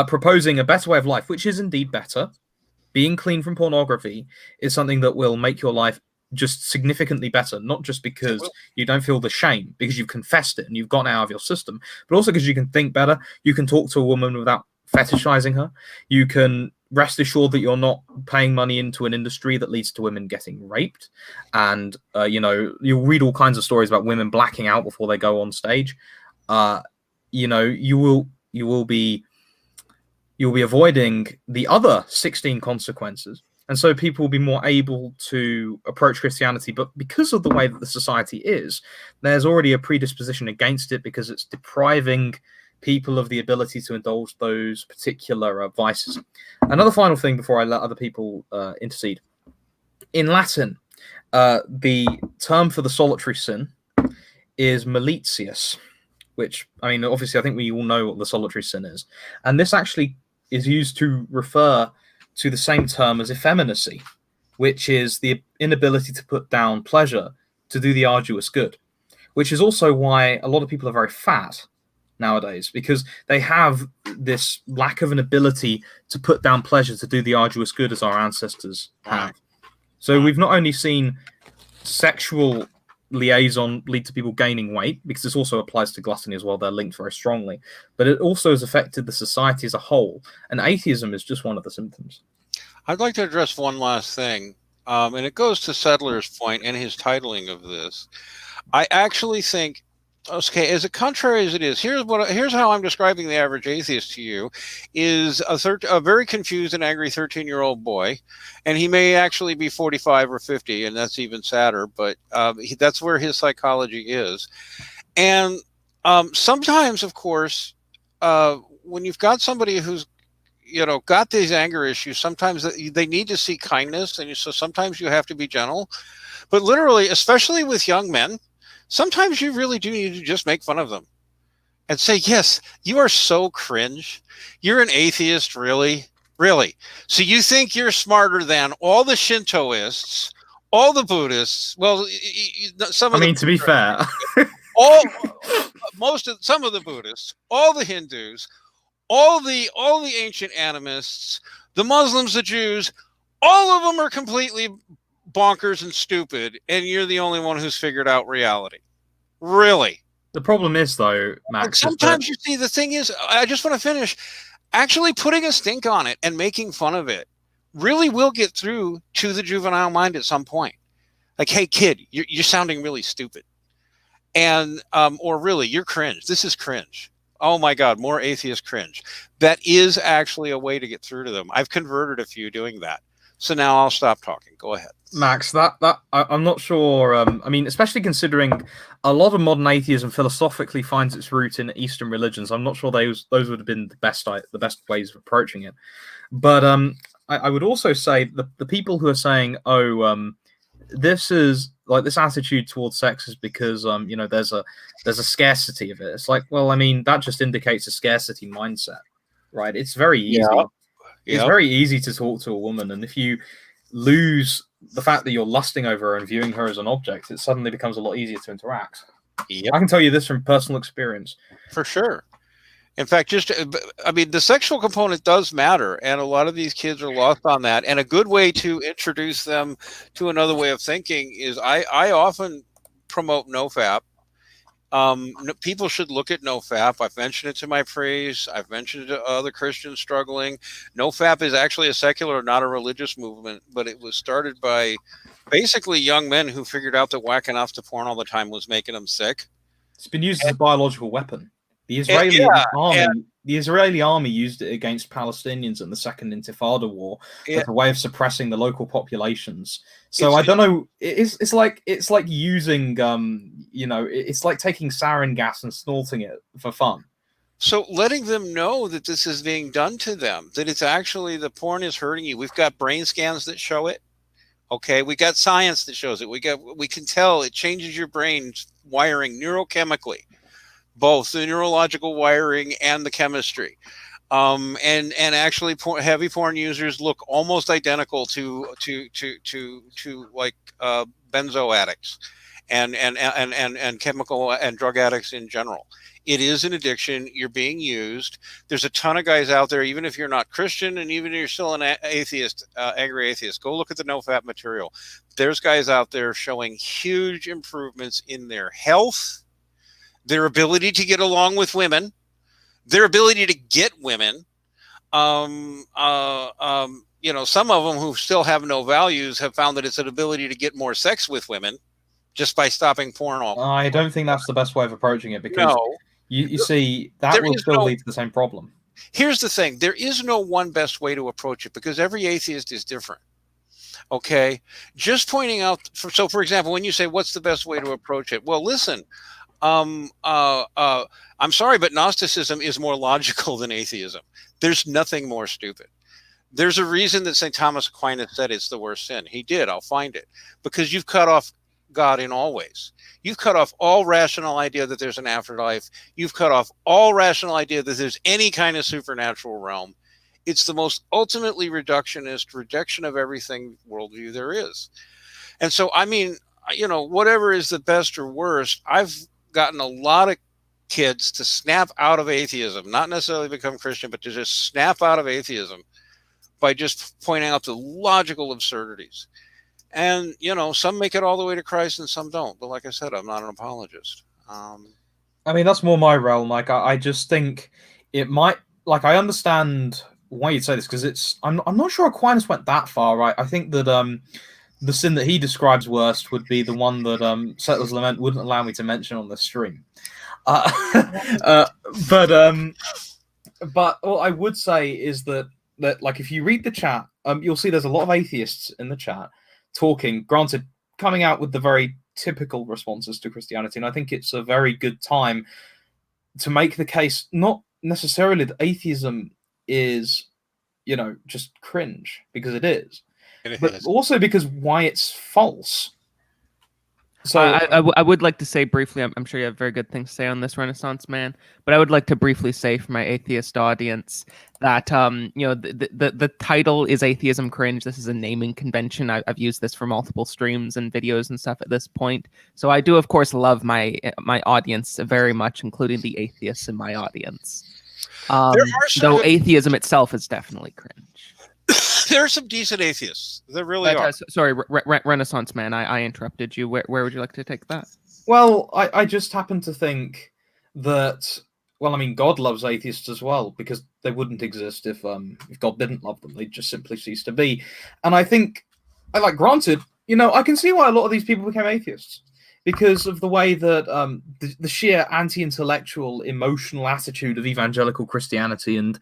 proposing a better way of life, which is indeed better. Being clean from pornography is something that will make your life just significantly better, not just because you don't feel the shame, because you've confessed it and you've gotten out of your system, but also because you can think better. You can talk to a woman without fetishizing her. You can rest assured that you're not paying money into an industry that leads to women getting raped. And, you'll read all kinds of stories about women blacking out before they go on stage. You will be avoiding the other 16 consequences. And so people will be more able to approach Christianity. But because of the way that the society is, there's already a predisposition against it, because it's depriving people of the ability to indulge those particular vices. Another final thing before I let other people intercede. In Latin, the term for the solitary sin is malitius, which, I mean, obviously, I think we all know what the solitary sin is. And this actually is used to refer to the same term as effeminacy, which is the inability to put down pleasure to do the arduous good, which is also why a lot of people are very fat nowadays, because they have this lack of an ability to put down pleasure to do the arduous good as our ancestors have. So we've not only seen sexual liaison lead to people gaining weight, because this also applies to gluttony as well, they're linked very strongly, but it also has affected the society as a whole, and atheism is just one of the symptoms. I'd like to address one last thing, and it goes to Settler's point and his titling of this. I actually think Okay, as contrary as it is, here's how I'm describing the average atheist to you: is a very confused and angry 13-year-old boy, and he may actually be 45 or 50, and that's even sadder. But that's where his psychology is, and sometimes, of course, when you've got somebody who's got these anger issues, sometimes they need to see kindness, and so sometimes you have to be gentle. But literally, especially with young men, sometimes you really do need to just make fun of them and say, yes, you are so cringe. You're an atheist, really? Really? So you think you're smarter than all the Shintoists, all the Buddhists? Well, some of them. To be fair, some of the Buddhists, all the Hindus, all the ancient animists, the Muslims, the Jews, all of them are completely bonkers and stupid, and you're the only one who's figured out reality. Really? The problem is, though, Max, sometimes you see, the thing is, I just want to finish, actually putting a stink on it and making fun of it really will get through to the juvenile mind at some point. Like, hey, kid, you're sounding really stupid. And, or really, you're cringe. This is cringe. Oh my God, more atheist cringe. That is actually a way to get through to them. I've converted a few doing that. So now I'll stop talking. Go ahead. Max, I'm not sure. Especially considering a lot of modern atheism philosophically finds its root in Eastern religions, I'm not sure those would have been the best ways of approaching it. But I would also say the people who are saying, this is like, this attitude towards sex is because there's a scarcity of it. It's like, well, that just indicates a scarcity mindset, right? It's very easy. Yeah. It's very easy to talk to a woman, and if you lose the fact that you're lusting over her and viewing her as an object, it suddenly becomes a lot easier to interact. Yep. I can tell you this from personal experience. For sure. In fact, the sexual component does matter, and a lot of these kids are lost on that. And a good way to introduce them to another way of thinking is I often promote NoFap. People should look at NoFap. I've mentioned it to my priests. I've mentioned it to other Christians struggling. NoFap is actually a secular, not a religious movement, but it was started by basically young men who figured out that whacking off to porn all the time was making them sick. It's been used as a biological weapon. The Israeli army used it against Palestinians in the Second Intifada war as a way of suppressing the local populations. So I don't know. It's like using it's like taking sarin gas and snorting it for fun. So letting them know that this is being done to them, that it's actually, the porn is hurting you. We've got brain scans that show it. Okay, we got science that shows it. We can tell it changes your brain's wiring neurochemically, both the neurological wiring and the chemistry. And actually, heavy porn users look almost identical to like benzo addicts and chemical and drug addicts in general. It is an addiction. You're being used. There's a ton of guys out there, even if you're not Christian, and even if you're still an atheist, angry atheist, go look at the NoFap material. There's guys out there showing huge improvements in their health, their ability to get along with women, their ability to get women. Some of them who still have no values have found that it's an ability to get more sex with women just by stopping porn all. I don't think that's the best way of approaching it, because you see, that will still lead to the same problem. Here's the thing. There is no one best way to approach it, because every atheist is different. Okay? Just pointing out, for example, when you say, what's the best way to approach it? Well, listen, I'm sorry, but Gnosticism is more logical than atheism. There's nothing more stupid. There's a reason that St. Thomas Aquinas said it's the worst sin. He did. I'll find it. Because you've cut off God in all ways. You've cut off all rational idea that there's an afterlife. You've cut off all rational idea that there's any kind of supernatural realm. It's the most ultimately reductionist rejection of everything worldview there is. And so, whatever is the best or worst, I've gotten a lot of kids to snap out of atheism, not necessarily become Christian, but to just snap out of atheism by just pointing out the logical absurdities. And, some make it all the way to Christ and some don't. But like I said, I'm not an apologist. That's more my realm. I just think it might, I understand why you'd say this, because I'm not sure Aquinas went that far, right? I think that the sin that he describes worst would be the one that Settler's Lament wouldn't allow me to mention on the stream. But what I would say is that like if you read the chat, you'll see there's a lot of atheists in the chat talking. Granted, coming out with the very typical responses to Christianity, and I think it's a very good time to make the case not necessarily that atheism is, just cringe, because it is, but also because why it's false. So I would like to say briefly, I'm sure you have very good things to say on this, Renaissance Man, but I would like to briefly say for my atheist audience that the title is Atheism Cringe. This is a naming convention. I've used this for multiple streams and videos and stuff at this point. So I do, of course, love my audience very much, including the atheists in my audience. Though atheism itself is definitely cringe. There are some decent atheists. There really are. Sorry, Renaissance Man, I interrupted you. Where would you like to take that? Well, I just happen to think that, God loves atheists as well, because they wouldn't exist if God didn't love them. They'd just simply cease to be. And I think, granted, I can see why a lot of these people became atheists, because of the way that the sheer anti-intellectual, emotional attitude of evangelical Christianity, and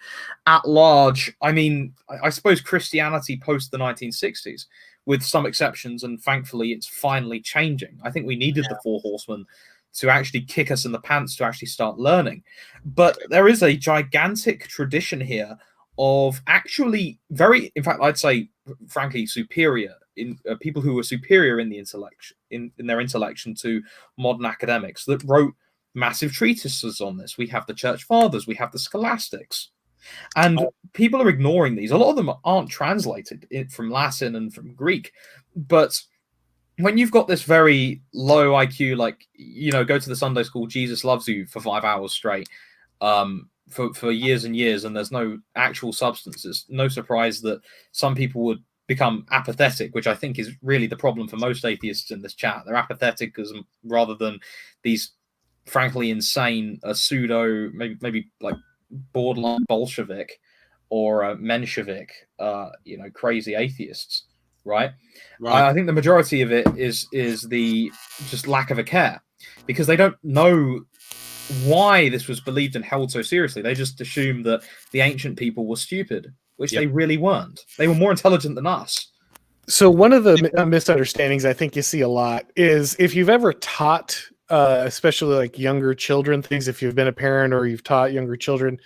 at large, I suppose Christianity post the 1960s, with some exceptions, and thankfully it's finally changing. I think we needed the Four Horsemen to actually kick us in the pants to actually start learning. But there is a gigantic tradition here of actually in fact, I'd say, frankly, superior in people who were superior in the intellect, in their intellection to modern academics, that wrote massive treatises on this. We have the Church Fathers, we have the Scholastics, and people are ignoring these. A lot of them aren't translated from Latin and from Greek, but when you've got this very low IQ, go to the Sunday school, Jesus loves you for 5 hours straight, for years and years, and there's no actual substances, no surprise that some people would become apathetic, which I think is really the problem for most atheists in this chat. They're apathetic rather than these frankly insane pseudo, maybe like borderline Bolshevik or Menshevik, crazy atheists, right? I think the majority of it is the just lack of a care, because they don't know why this was believed and held so seriously. They just assume that the ancient people were stupid, which they really weren't. They were more intelligent than us. So one of the misunderstandings I think you see a lot is, if you've ever taught, especially like younger children things, if you've been a parent or you've taught younger children,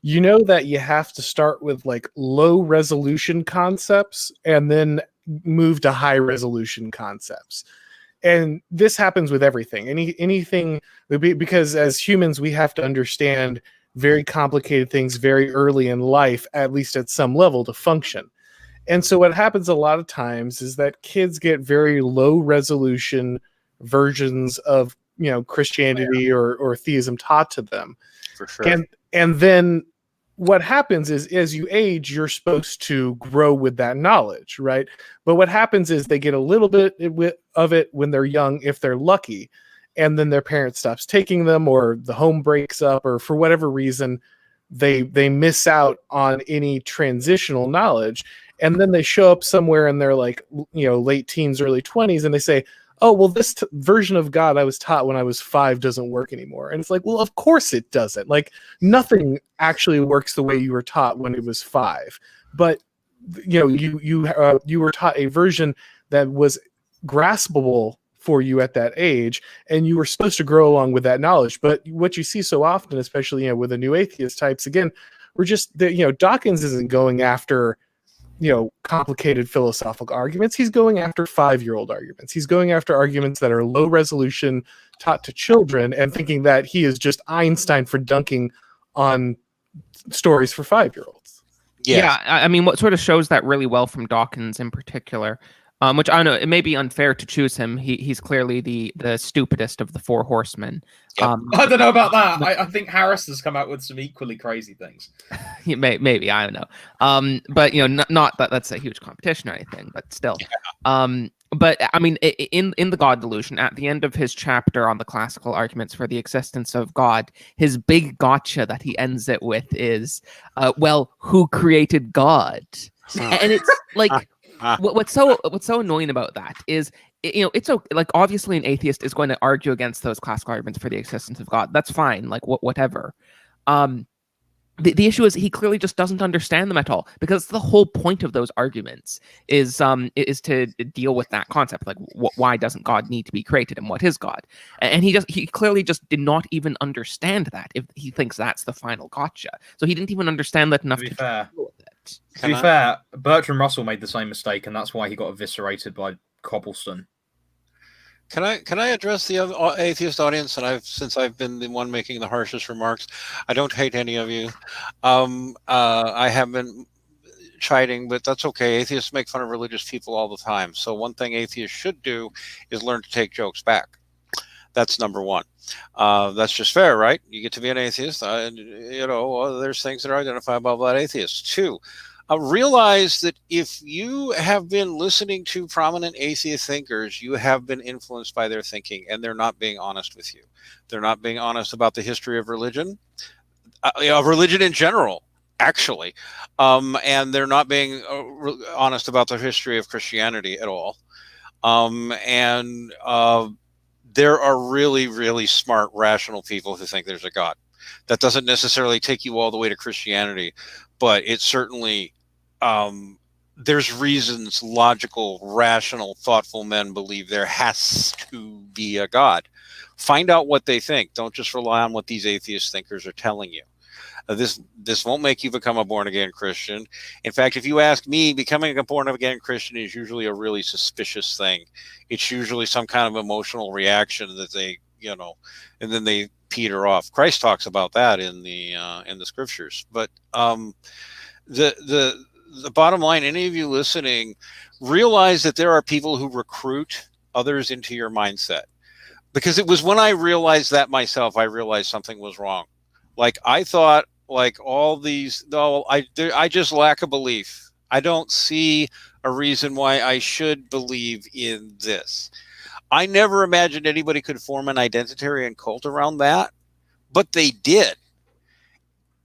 you know that you have to start with like low resolution concepts and then move to high resolution concepts. And this happens with everything, anything, because as humans, we have to understand very complicated things very early in life, at least at some level, to function. And so what happens a lot of times is that kids get very low resolution versions of, Christianity or theism taught to them. For sure. And then what happens is, as you age, you're supposed to grow with that knowledge, right? But what happens is they get a little bit of it when they're young, if they're lucky, and then their parent stops taking them, or the home breaks up, or for whatever reason, they miss out on any transitional knowledge. And then they show up somewhere in their late teens, early 20s, and they say, oh, well, this version of God I was taught when I was 5 doesn't work anymore. And it's like, well, of course it doesn't. Like, nothing actually works the way you were taught when it was 5. But, you were taught a version that was graspable for you at that age, and you were supposed to grow along with that knowledge. But what you see so often, especially, with the new atheist types, again, we're just, Dawkins isn't going after, complicated philosophical arguments. He's going after 5-year-old arguments. He's going after arguments that are low resolution, taught to children, and thinking that he is just Einstein for dunking on stories for 5-year-olds. Yeah, I mean, what sort of shows that really well from Dawkins in particular, which I don't know, it may be unfair to choose him. He's clearly the stupidest of the Four Horsemen. Yep. I don't know about that. I think Harris has come out with some equally crazy things. Maybe, I don't know. But not that that's a huge competition or anything, but still. Yeah. But I mean, in the God Delusion, at the end of his chapter on the classical arguments for the existence of God, his big gotcha that he ends it with is, well, who created God? And it's like, what's so annoying about that is, it's like, obviously an atheist is going to argue against those classical arguments for the existence of God. That's fine, like whatever. The issue is he clearly just doesn't understand them at all, because the whole point of those arguments is to deal with that concept, like why doesn't God need to be created and what is God? And he clearly just did not even understand that, if he thinks that's the final gotcha. So he didn't even understand that enough to deal with it. To be fair, Bertrand Russell made the same mistake, and that's why he got eviscerated by Cobblestone. Can I address the atheist audience? And since I've been the one making the harshest remarks, I don't hate any of you. I have been chiding, but that's okay. Atheists make fun of religious people all the time. So one thing atheists should do is learn to take jokes back. That's number one. That's just fair, right? You get to be an atheist. There's things that are identifiable about atheists. Two, realize that if you have been listening to prominent atheist thinkers, you have been influenced by their thinking, and they're not being honest with you. They're not being honest about the history of religion in general, actually. And they're not being honest about the history of Christianity at all. There are really, really smart, rational people who think there's a God. That doesn't necessarily take you all the way to Christianity, but it certainly, there's reasons logical, rational, thoughtful men believe there has to be a God. Find out what they think. Don't just rely on what these atheist thinkers are telling you. This won't make you become a born-again Christian. In fact, if you ask me, becoming a born-again Christian is usually a really suspicious thing. It's usually some kind of emotional reaction that they, and then they peter off. Christ talks about that in the scriptures. But the bottom line, any of you listening, realize that there are people who recruit others into your mindset. Because it was when I realized that myself, I realized something was wrong. Like, I thought, like, all these, no, I just lack a belief. I don't see a reason why I should believe in this. I never imagined anybody could form an identitarian cult around that, but they did.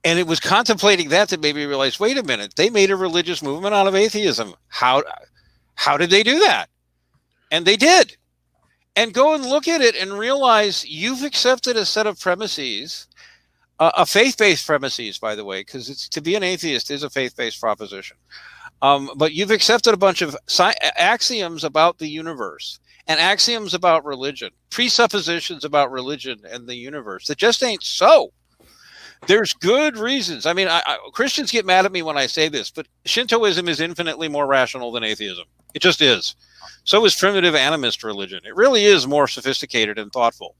And it was contemplating that made me realize, wait a minute, they made a religious movement out of atheism. How did they do that? And they did. And go and look at it and realize you've accepted a set of premises, a faith-based premises, by the way, because to be an atheist is a faith-based proposition. But you've accepted a bunch of axioms about the universe and axioms about religion, presuppositions about religion and the universe that just ain't so. There's good reasons. I mean, Christians get mad at me when I say this, but Shintoism is infinitely more rational than atheism. It just is. So is primitive animist religion. It really is more sophisticated and thoughtful.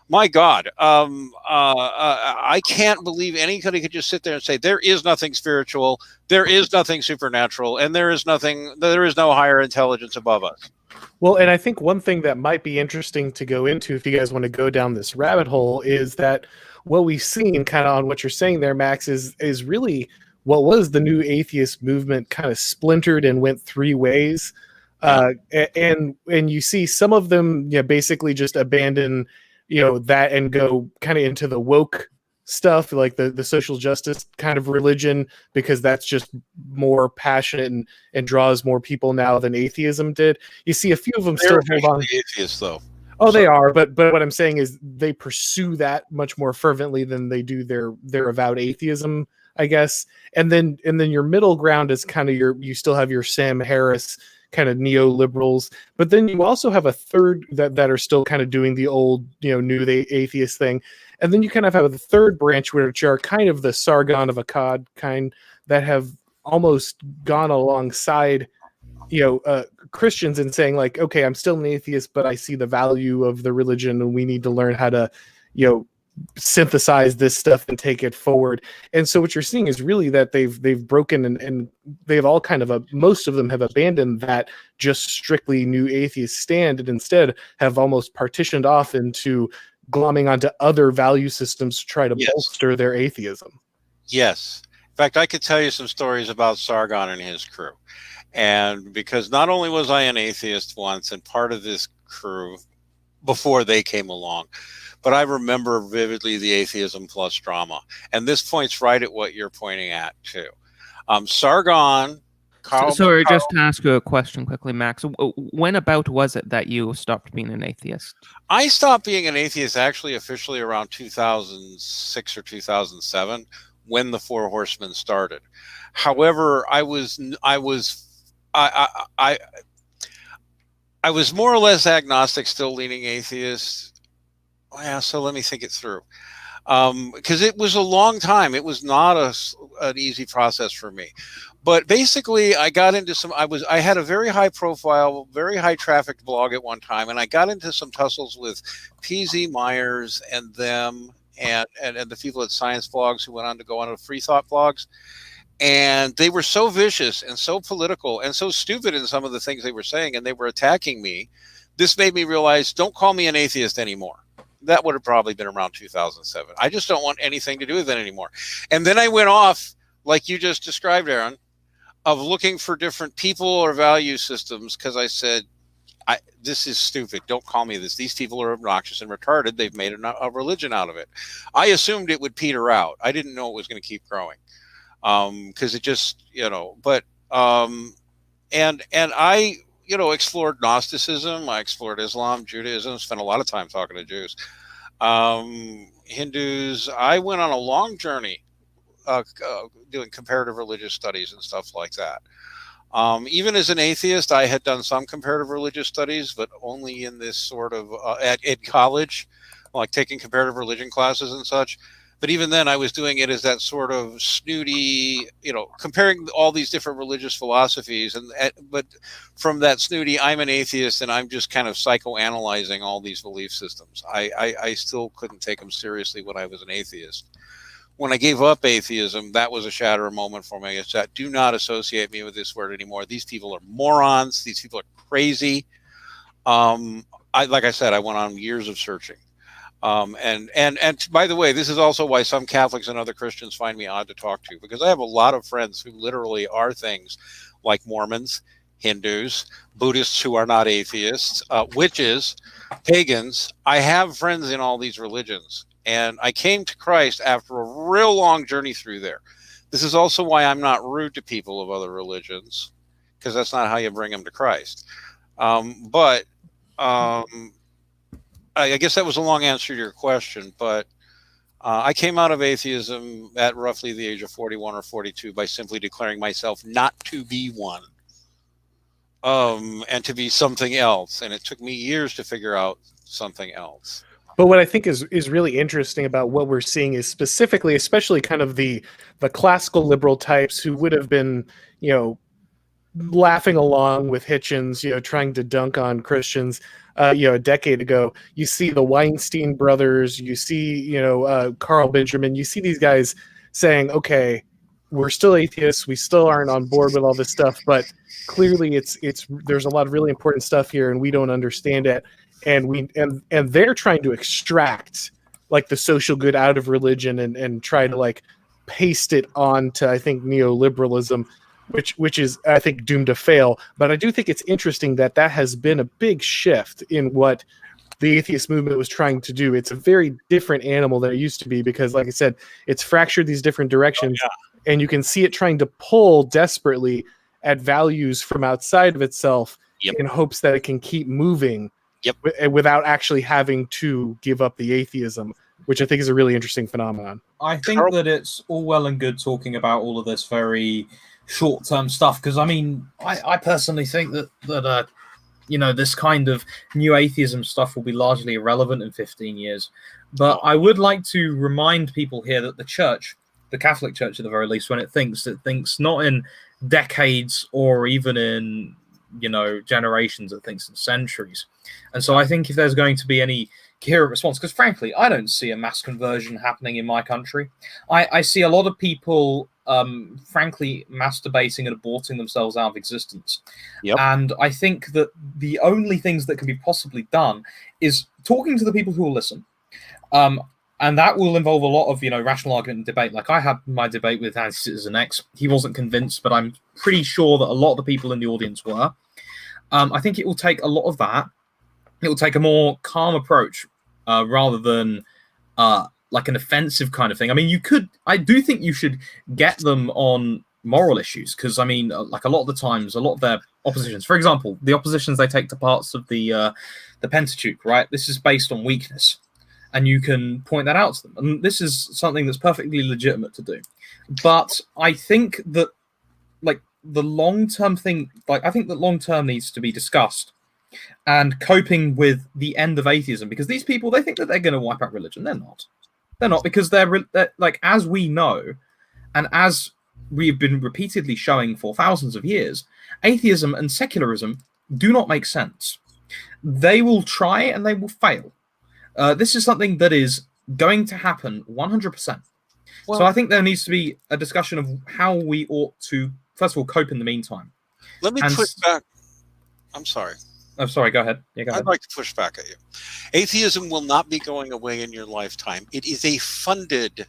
My God, I can't believe anybody could just sit there and say there is nothing spiritual, there is nothing supernatural, and there is no higher intelligence above us. Well, and I think one thing that might be interesting to go into, if you guys want to go down this rabbit hole, is that what we've seen kind of on what you're saying there, Max, is really what was the new atheist movement kind of splintered and went three ways. And you see some of them basically just abandon that and go kind of into the woke stuff, like the social justice kind of religion, because that's just more passionate and draws more people now than atheism did. You see a few of them still hold on. Atheists, though. Oh, they are, but what I'm saying is they pursue that much more fervently than they do their avowed atheism, I guess. And then your middle ground is kind of you still have your Sam Harris kind of neoliberals, but then you also have a third that are still kind of doing the old new atheist thing, and then you kind of have the third branch, which are kind of the Sargon of Akkad kind that have almost gone alongside Christians and saying like, okay, I'm still an atheist, but I see the value of the religion, and we need to learn how to synthesize this stuff and take it forward. And so what you're seeing is really that they've broken and they've all kind of most of them have abandoned that just strictly new atheist stand, and instead have almost partitioned off into glomming onto other value systems to try to bolster their atheism. Yes. In fact, I could tell you some stories about Sargon and his crew. And because not only was I an atheist once and part of this crew before they came along, but I remember vividly the Atheism Plus drama. And this points right at what you're pointing at, too. Sargon Sorry, just to ask you a question quickly, Max. When about was it that you stopped being an atheist? I stopped being an atheist actually officially around 2006 or 2007 when the Four Horsemen started. However, I was more or less agnostic, still leaning atheist. Yeah, so let me think it through. Because it was a long time. It was not an easy process for me. But basically, I got into I had a very high profile, very high trafficked blog at one time, and I got into some tussles with PZ Myers and them and the people at Science Blogs who went on to go on to Free Thought Blogs. And they were so vicious and so political and so stupid in some of the things they were saying, and they were attacking me. This made me realize, don't call me an atheist anymore. That would have probably been around 2007. I just don't want anything to do with it anymore. And then I went off, like you just described, Aaron, of looking for different people or value systems, because I said, this is stupid. Don't call me this. These people are obnoxious and retarded. They've made a religion out of it. I assumed it would peter out. I didn't know it was going to keep growing. Because it just, but and I, explored Gnosticism. I explored Islam, Judaism, spent a lot of time talking to Jews, Hindus. I went on a long journey doing comparative religious studies and stuff like that. Even as an atheist, I had done some comparative religious studies, but only in this sort of at college, like taking comparative religion classes and such. But even then, I was doing it as that sort of snooty, comparing all these different religious philosophies. But from that snooty, I'm an atheist and I'm just kind of psychoanalyzing all these belief systems. I still couldn't take them seriously when I was an atheist. When I gave up atheism, that was a shatter moment for me. It's that, do not associate me with this word anymore. These people are morons. These people are crazy. Like I said, I went on years of searching. And by the way, this is also why some Catholics and other Christians find me odd to talk to, because I have a lot of friends who literally are things like Mormons, Hindus, Buddhists who are not atheists, witches, pagans. I have friends in all these religions, and I came to Christ after a real long journey through there. This is also why I'm not rude to people of other religions, because that's not how you bring them to Christ. I guess that was a long answer to your question, but I came out of atheism at roughly the age of 41 or 42 by simply declaring myself not to be one, and to be something else. And it took me years to figure out something else. But what I think is really interesting about what we're seeing is specifically, especially kind of the classical liberal types who would have been, laughing along with Hitchens, trying to dunk on Christians, a decade ago. You see the Weinstein brothers, you see, Carl Benjamin, you see these guys saying, okay, we're still atheists, we still aren't on board with all this stuff, but clearly there's a lot of really important stuff here and we don't understand it. And they're trying to extract like the social good out of religion and try to like paste it onto, I think, neoliberalism, which is, I think, doomed to fail. But I do think it's interesting that has been a big shift in what the atheist movement was trying to do. It's a very different animal than it used to be because, like I said, it's fractured these different directions, and you can see it trying to pull desperately at values from outside of itself in hopes that it can keep moving without actually having to give up the atheism, which I think is a really interesting phenomenon. I think that it's all well and good talking about all of this very short-term stuff, because I personally think that this kind of new atheism stuff will be largely irrelevant in 15 years. But I would like to remind people here that the church, the Catholic Church at the very least, when it thinks not in decades or even in generations, it thinks in centuries. And so I think if there's going to be any coherent response, because frankly, I don't see a mass conversion happening in my country. I see a lot of people, frankly, masturbating and aborting themselves out of existence. And I think that the only things that can be possibly done is talking to the people who will listen. And that will involve a lot of, rational argument and debate. Like I had my debate with Anti-Citizen X. He wasn't convinced, but I'm pretty sure that a lot of the people in the audience were. I think it will take a lot of that. It will take a more calm approach rather than like an offensive kind of thing. I do think you should get them on moral issues, because I mean, like a lot of the times, a lot of their oppositions, for example, the oppositions they take to parts of the Pentateuch, right? This is based on weakness, and you can point that out to them, and this is something that's perfectly legitimate to do. But I think that, like, the long-term thing, like, I think that long-term needs to be discussed, and coping with the end of atheism, because these people, they think that they're going to wipe out religion. They're not. They're not, because they're like, as we know, and as we've been repeatedly showing for thousands of years, atheism and secularism do not make sense. They will try and they will fail. This is something that is going to happen 100%. So I think there needs to be a discussion of how we ought to, first of all, cope in the meantime. Let me push back. I'm sorry. Oh, sorry, go ahead. Yeah, go ahead. I'd like to push back at you. Atheism will not be going away in your lifetime. It is a funded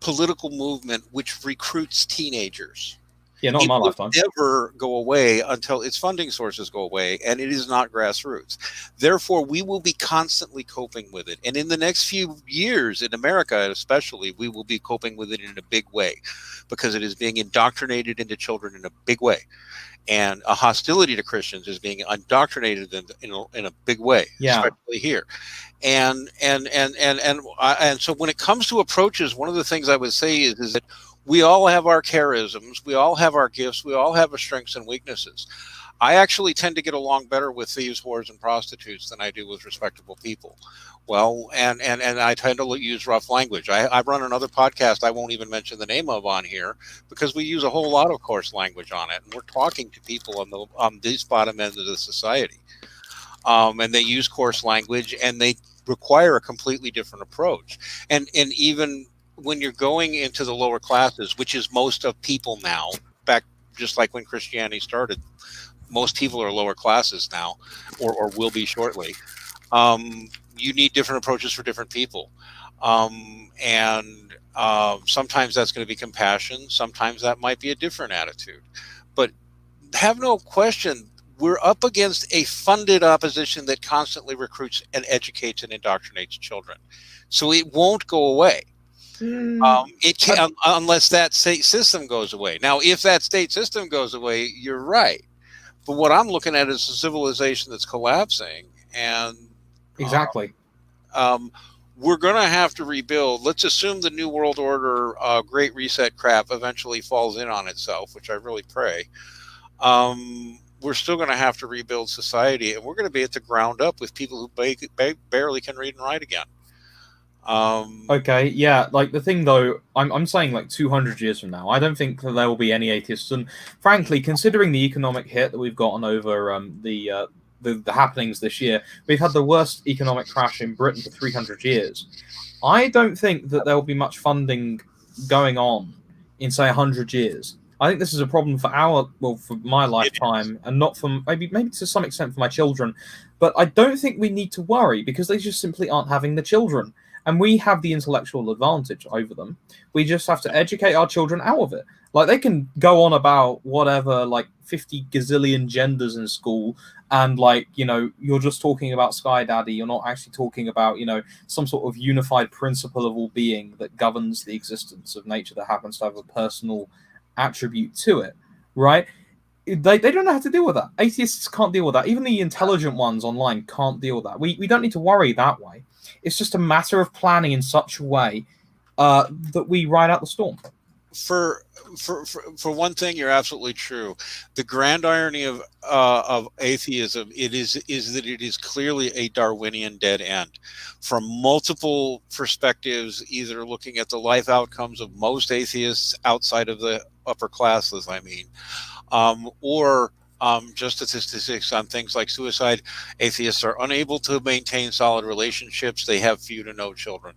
political movement which recruits teenagers. Yeah, not in my lifetime. It will never go away until its funding sources go away, and it is not grassroots. Therefore, we will be constantly coping with it. And in the next few years, in America especially, we will be coping with it in a big way, because it is being indoctrinated into children in a big way. And a hostility to Christians is being indoctrinated in a big way, especially here. And so when it comes to approaches, one of the things I would say is that we all have our charisms, we all have our gifts, we all have our strengths and weaknesses. I actually tend to get along better with thieves, whores, and prostitutes than I do with respectable people. Well, and I tend to use rough language. I run another podcast I won't even mention the name of on here, because we use a whole lot of coarse language on it, and we're talking to people on these bottom ends of the society, and they use coarse language, and they require a completely different approach. And even when you're going into the lower classes, which is most of people now, back just like when Christianity started, most people are lower classes now, or will be shortly. You need different approaches for different people. Sometimes that's going to be compassion. Sometimes that might be a different attitude. But have no question, we're up against a funded opposition that constantly recruits and educates and indoctrinates children. So it won't go away. It can, unless that state system goes away. Now, if that state system goes away, you're right. But what I'm looking at is a civilization that's collapsing, and exactly. We're going to have to rebuild. Let's assume the New World Order, Great Reset crap eventually falls in on itself, which I really pray. We're still going to have to rebuild society, and we're going to be at the ground up with people who barely can read and write again. Okay, yeah, like the thing though, I'm saying like 200 years from now, I don't think that there will be any atheists, and frankly, considering the economic hit that we've gotten over the happenings this year, we've had the worst economic crash in Britain for 300 years. I don't think that there will be much funding going on in, say, 100 years. I think this is a problem for for my lifetime, and not for maybe to some extent for my children. But I don't think we need to worry, because they just simply aren't having the children. And we have the intellectual advantage over them. We just have to educate our children out of it. Like, they can go on about whatever, like 50 gazillion genders in school, and like, you know, you're just talking about Sky Daddy. You're not actually talking about, you know, some sort of unified principle of all being that governs the existence of nature that happens to have a personal attribute to it, right? They don't know how to deal with that. Atheists can't deal with that. Even the intelligent ones online can't deal with that. We don't need to worry that way. It's just a matter of planning in such a way that we ride out the storm. For one thing, you're absolutely true. The grand irony of atheism is that it is clearly a Darwinian dead end, from multiple perspectives, either looking at the life outcomes of most atheists outside of the upper classes, or just statistics on things like suicide. Atheists are unable to maintain solid relationships. They have few to no children.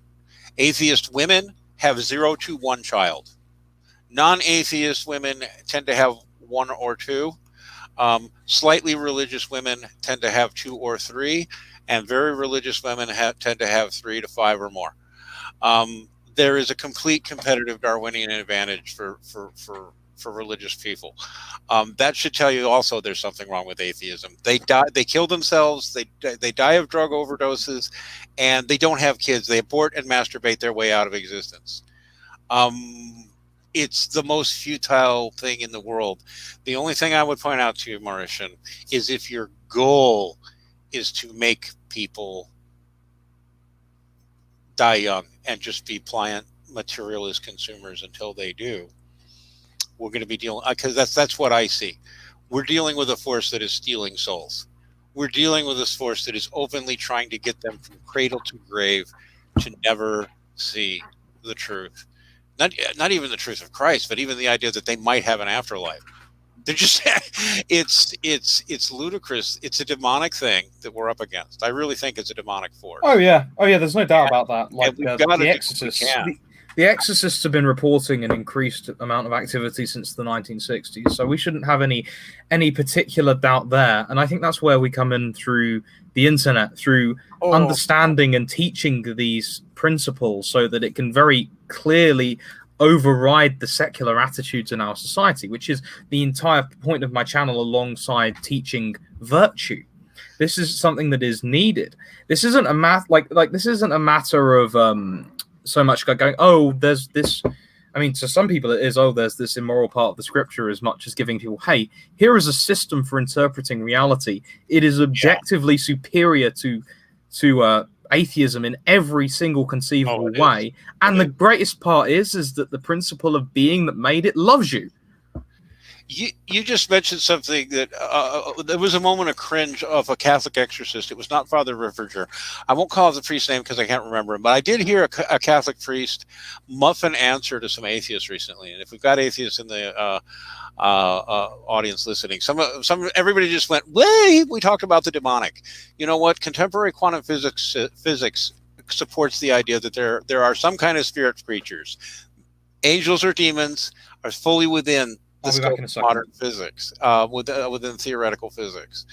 Atheist women have 0 to 1 child. Non-atheist women tend to have 1 or 2. Slightly religious women tend to have 2 or 3, and very religious women tend to have 3 to 5 or more. There is a complete competitive Darwinian advantage for religious people. That should tell you also there's something wrong with atheism. They kill themselves, they die of drug overdoses, and they don't have kids. They abort and masturbate their way out of existence. it's the most futile thing in the world. The only thing I would point out to you, Mauritian, is if your goal is to make people die young and just be pliant materialist consumers until they do, we're going to be dealing, because that's what I see. We're dealing with a force that is stealing souls. We're dealing with this force that is openly trying to get them from cradle to grave to never see the truth. Not even the truth of Christ, but even the idea that they might have an afterlife. They're just it's ludicrous. It's a demonic thing that we're up against. I really think it's a demonic force. Oh yeah. There's no doubt about that. Like the Exorcists. The Exorcists have been reporting an increased amount of activity since the 1960s, so we shouldn't have any particular doubt there. And I think that's where we come in through the internet, through understanding and teaching these principles, so that it can very clearly override the secular attitudes in our society, which is the entire point of my channel, alongside teaching virtue. This is something that is needed. This isn't a this isn't a matter of so much going, oh, there's this. I mean, to some people it is, oh, there's this immoral part of the scripture, as much as giving people, hey, here is a system for interpreting reality. It is objectively superior to atheism in every single conceivable way. And the greatest part is that the principle of being that made it loves you. You just mentioned something that there was a moment of cringe of a Catholic exorcist. It was not Father Rifferger. I won't call the priest's name because I can't remember him, but I did hear a Catholic priest muff an answer to some atheists recently. And if we've got atheists in the audience listening, everybody just went, "Way!" We talked about the demonic. You know what? Contemporary quantum physics supports the idea that there are some kind of spirit creatures. Angels or demons are fully within the scope of modern physics, within theoretical physics.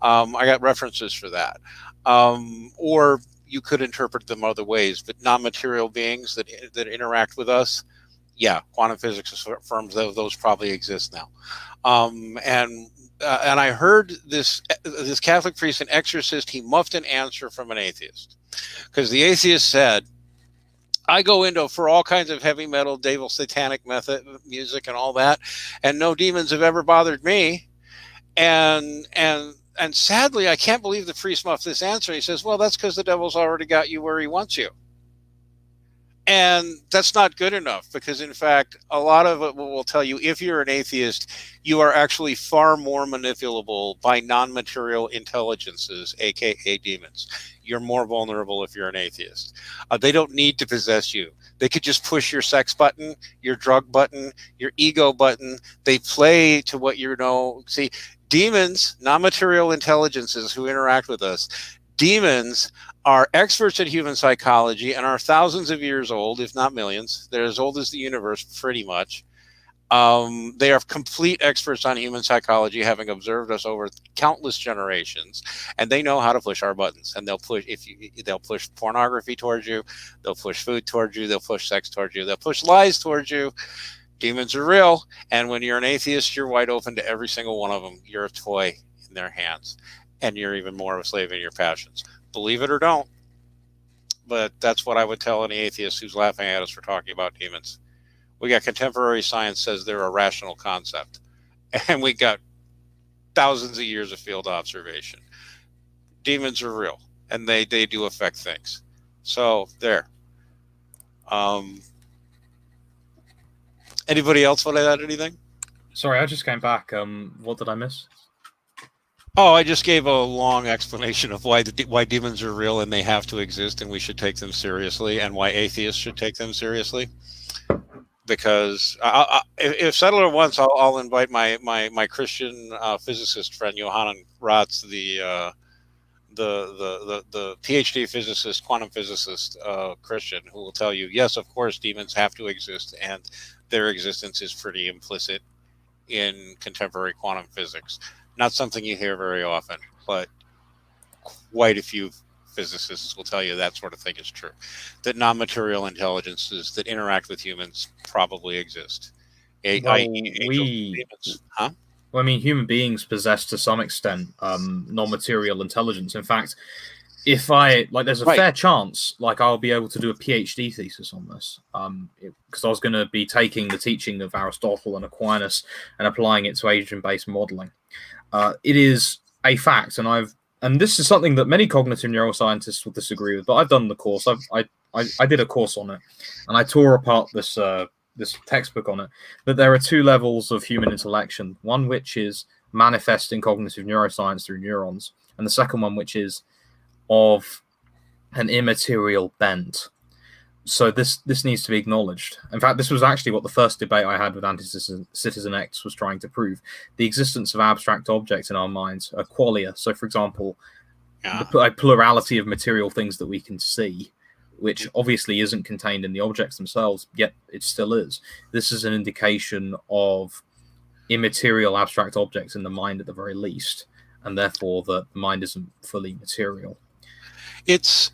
I got references for that. Or you could interpret them other ways, but non-material beings that interact with us, yeah, quantum physics affirms those probably exist now. And I heard this Catholic priest, an exorcist, he muffed an answer from an atheist, because the atheist said, I go into for all kinds of heavy metal, devil, satanic music and all that, and no demons have ever bothered me. And sadly, I can't believe the priest muffed this answer. He says, well, that's because the devil's already got you where he wants you. And that's not good enough, because in fact, a lot of it will tell you, if you're an atheist, you are actually far more manipulable by non-material intelligences, aka demons. You're more vulnerable if you're an atheist. They don't need to possess you. They could just push your sex button, your drug button, your ego button. They play to what you know. See, demons, non-material intelligences who interact with us, demons are experts in human psychology and are thousands of years old, if not millions. They're as old as the universe, pretty much. They are complete experts on human psychology, having observed us over countless generations, and they know how to push our buttons. And they'll push pornography towards you, they'll push food towards you, they'll push sex towards you, they'll push lies towards you. Demons are real, and when you're an atheist, you're wide open to every single one of them. You're a toy in their hands, and you're even more of a slave in your passions. Believe it or don't, but that's what I would tell any atheist who's laughing at us for talking about demons. We got contemporary science says they're a rational concept, and we got thousands of years of field observation. Demons are real, and they do affect things. So there. Anybody else want to add anything? Sorry, I just came back. What did I miss? Oh, I just gave a long explanation of why demons are real and they have to exist and we should take them seriously, and why atheists should take them seriously. Because if Settler wants, I'll invite my Christian physicist friend Johann Ratz, the PhD physicist, quantum physicist, Christian, who will tell you, yes, of course, demons have to exist, and their existence is pretty implicit in contemporary quantum physics. Not something you hear very often, but quite a few physicists will tell you that sort of thing is true. That non-material intelligences that interact with humans probably exist. Demons. Huh? Well, I mean, human beings possess to some extent non-material intelligence. In fact, if I like, there's a Right. fair chance like I'll be able to do a PhD thesis on this, because I was going to be taking the teaching of Aristotle and Aquinas and applying it to agent-based modeling. It is a fact, and this is something that many cognitive neuroscientists will disagree with, but I've done the course. I did a course on it, and I tore apart this textbook on it. That there are two levels of human intellection: one which is manifest in cognitive neuroscience through neurons, and the second one which is of an immaterial bent. So this needs to be acknowledged. In fact, this was actually what the first debate I had with Anti-Citizen X was trying to prove: the existence of abstract objects in our minds, a qualia. So, for example, a plurality of material things that we can see, which obviously isn't contained in the objects themselves, yet it still is. This is an indication of immaterial abstract objects in the mind at the very least, and therefore the mind isn't fully material. It's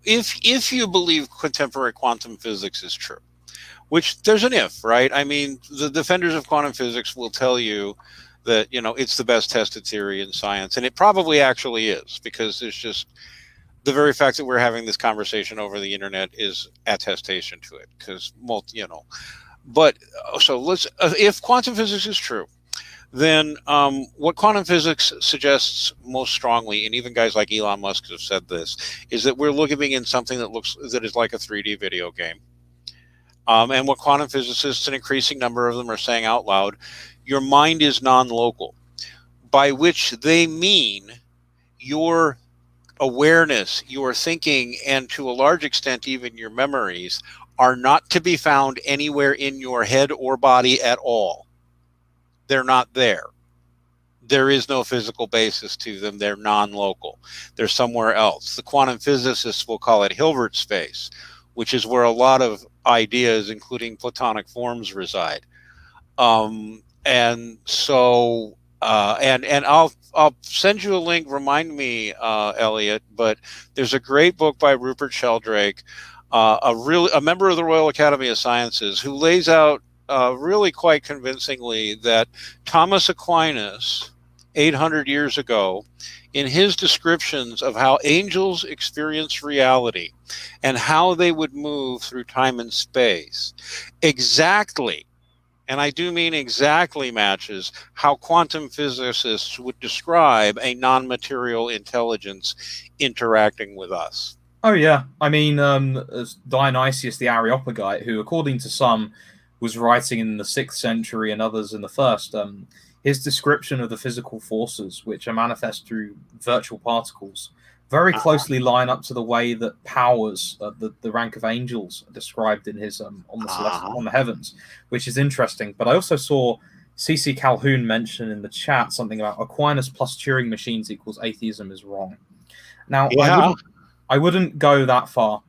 if you believe contemporary quantum physics is true, which there's an if, right? I mean, the defenders of quantum physics will tell you that, you know, it's the best tested theory in science, and it probably actually is, because there's just the very fact that we're having this conversation over the internet is attestation to it, because, you know. But so let's, if quantum physics is true, then what quantum physics suggests most strongly, and even guys like Elon Musk have said this, is that we're looking in something that is like a 3D video game. And what quantum physicists, an increasing number of them, are saying out loud, your mind is non-local, by which they mean your awareness, your thinking, and to a large extent even your memories are not to be found anywhere in your head or body at all. They're not there. There is no physical basis to them. They're non-local. They're somewhere else. The quantum physicists will call it Hilbert space, which is where a lot of ideas, including Platonic forms, reside. And so, and I'll send you a link. Remind me, Elliot. But there's a great book by Rupert Sheldrake, a member of the Royal Academy of Sciences, who lays out really quite convincingly that Thomas Aquinas, 800 years ago, in his descriptions of how angels experience reality and how they would move through time and space, exactly, and I do mean exactly, matches how quantum physicists would describe a non-material intelligence interacting with us. Oh yeah, I mean, Dionysius the Areopagite, who, according to some, was writing in the 6th century and others in the 1st, his description of the physical forces which are manifest through virtual particles very closely line up to the way that powers, the rank of angels, are described in his on the heavens, which is interesting. But I also saw C.C. Calhoun mention in the chat something about Aquinas plus Turing machines equals atheism is wrong. Now, I wouldn't go that far,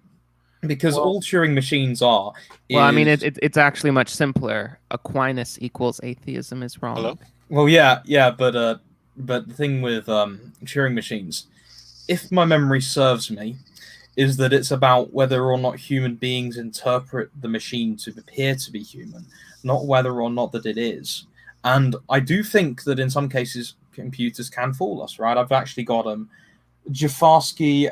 because all Turing machines are. Well, I mean, it's actually much simpler. Aquinas equals atheism is wrong. Hello? Well, yeah, but the thing with Turing machines, if my memory serves me, is that it's about whether or not human beings interpret the machine to appear to be human, not whether or not that it is. And I do think that in some cases computers can fool us, right? I've actually got Jafarsky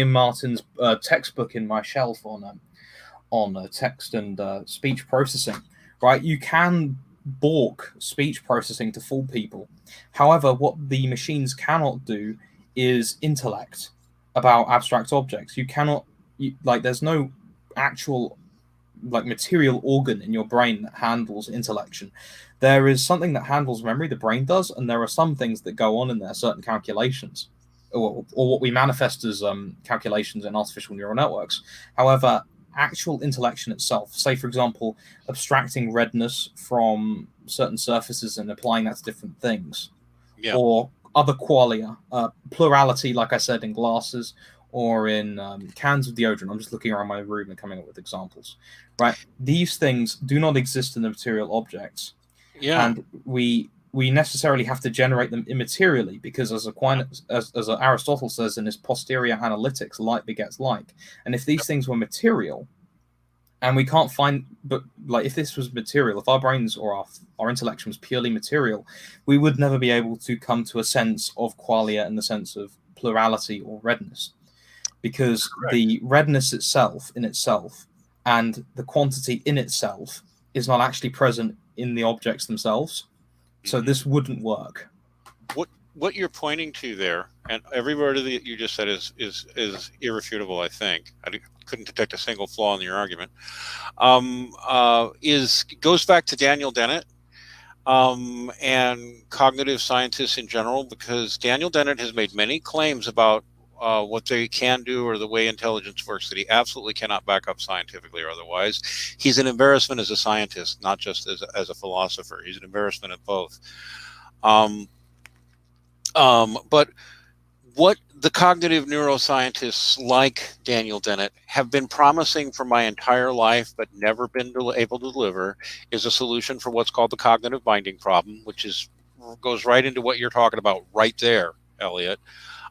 and Martin's textbook in my shelf on text and speech processing, right? You can balk speech processing to fool people. However, what the machines cannot do is intellect about abstract objects. You cannot, there's no actual material organ in your brain that handles intellection. There is something that handles memory, the brain does, and there are some things that go on in there, certain calculations, or what we manifest as calculations in artificial neural networks. However, actual intellection itself, say for example, abstracting redness from certain surfaces and applying that to different things, or other qualia, plurality, like I said, in glasses or in cans of deodorant. I'm just looking around my room and coming up with examples, right? These things do not exist in the material objects, and we necessarily have to generate them immaterially, because as Aristotle says in his posterior analytics, like begets like. And if these things were material, And we can't find, but like if this was material, if our brains or our intellect was purely material, we would never be able to come to a sense of qualia in the sense of plurality or redness, because Correct. the redness itself in itself and the quantity in itself is not actually present in the objects themselves. So this wouldn't work. What you're pointing to there, and every word of that you just said is irrefutable. I think I couldn't detect a single flaw in your argument. Goes back to Daniel Dennett and cognitive scientists in general, because Daniel Dennett has made many claims about what they can do or the way intelligence works that he absolutely cannot back up scientifically or otherwise. He's an embarrassment as a scientist, not just as a philosopher. He's an embarrassment at both. But what the cognitive neuroscientists like Daniel Dennett have been promising for my entire life but never been able to deliver is a solution for what's called the cognitive binding problem, which goes right into what you're talking about right there, Elliot.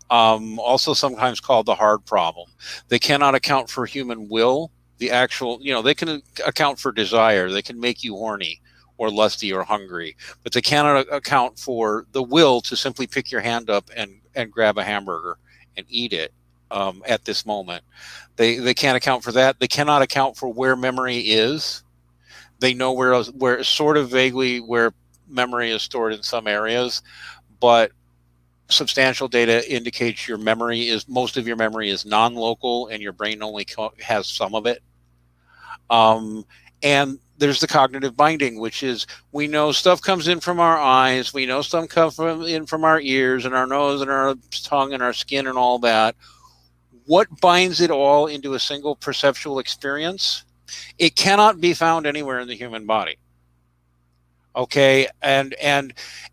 Also sometimes called the hard problem. They cannot account for human will, the actual, they can account for desire. They can make you horny or lusty or hungry, but they cannot account for the will to simply pick your hand up and grab a hamburger and eat it at this moment. They can't account for that. They cannot account for where memory is. They know where sort of vaguely where memory is stored in some areas, but substantial data indicates most of your memory is non-local and your brain only has some of it. And there's the cognitive binding, which is we know stuff comes in from our eyes, we know stuff comes in from our ears and our nose and our tongue and our skin and all that. What binds it all into a single perceptual experience? It cannot be found anywhere in the human body. Okay, and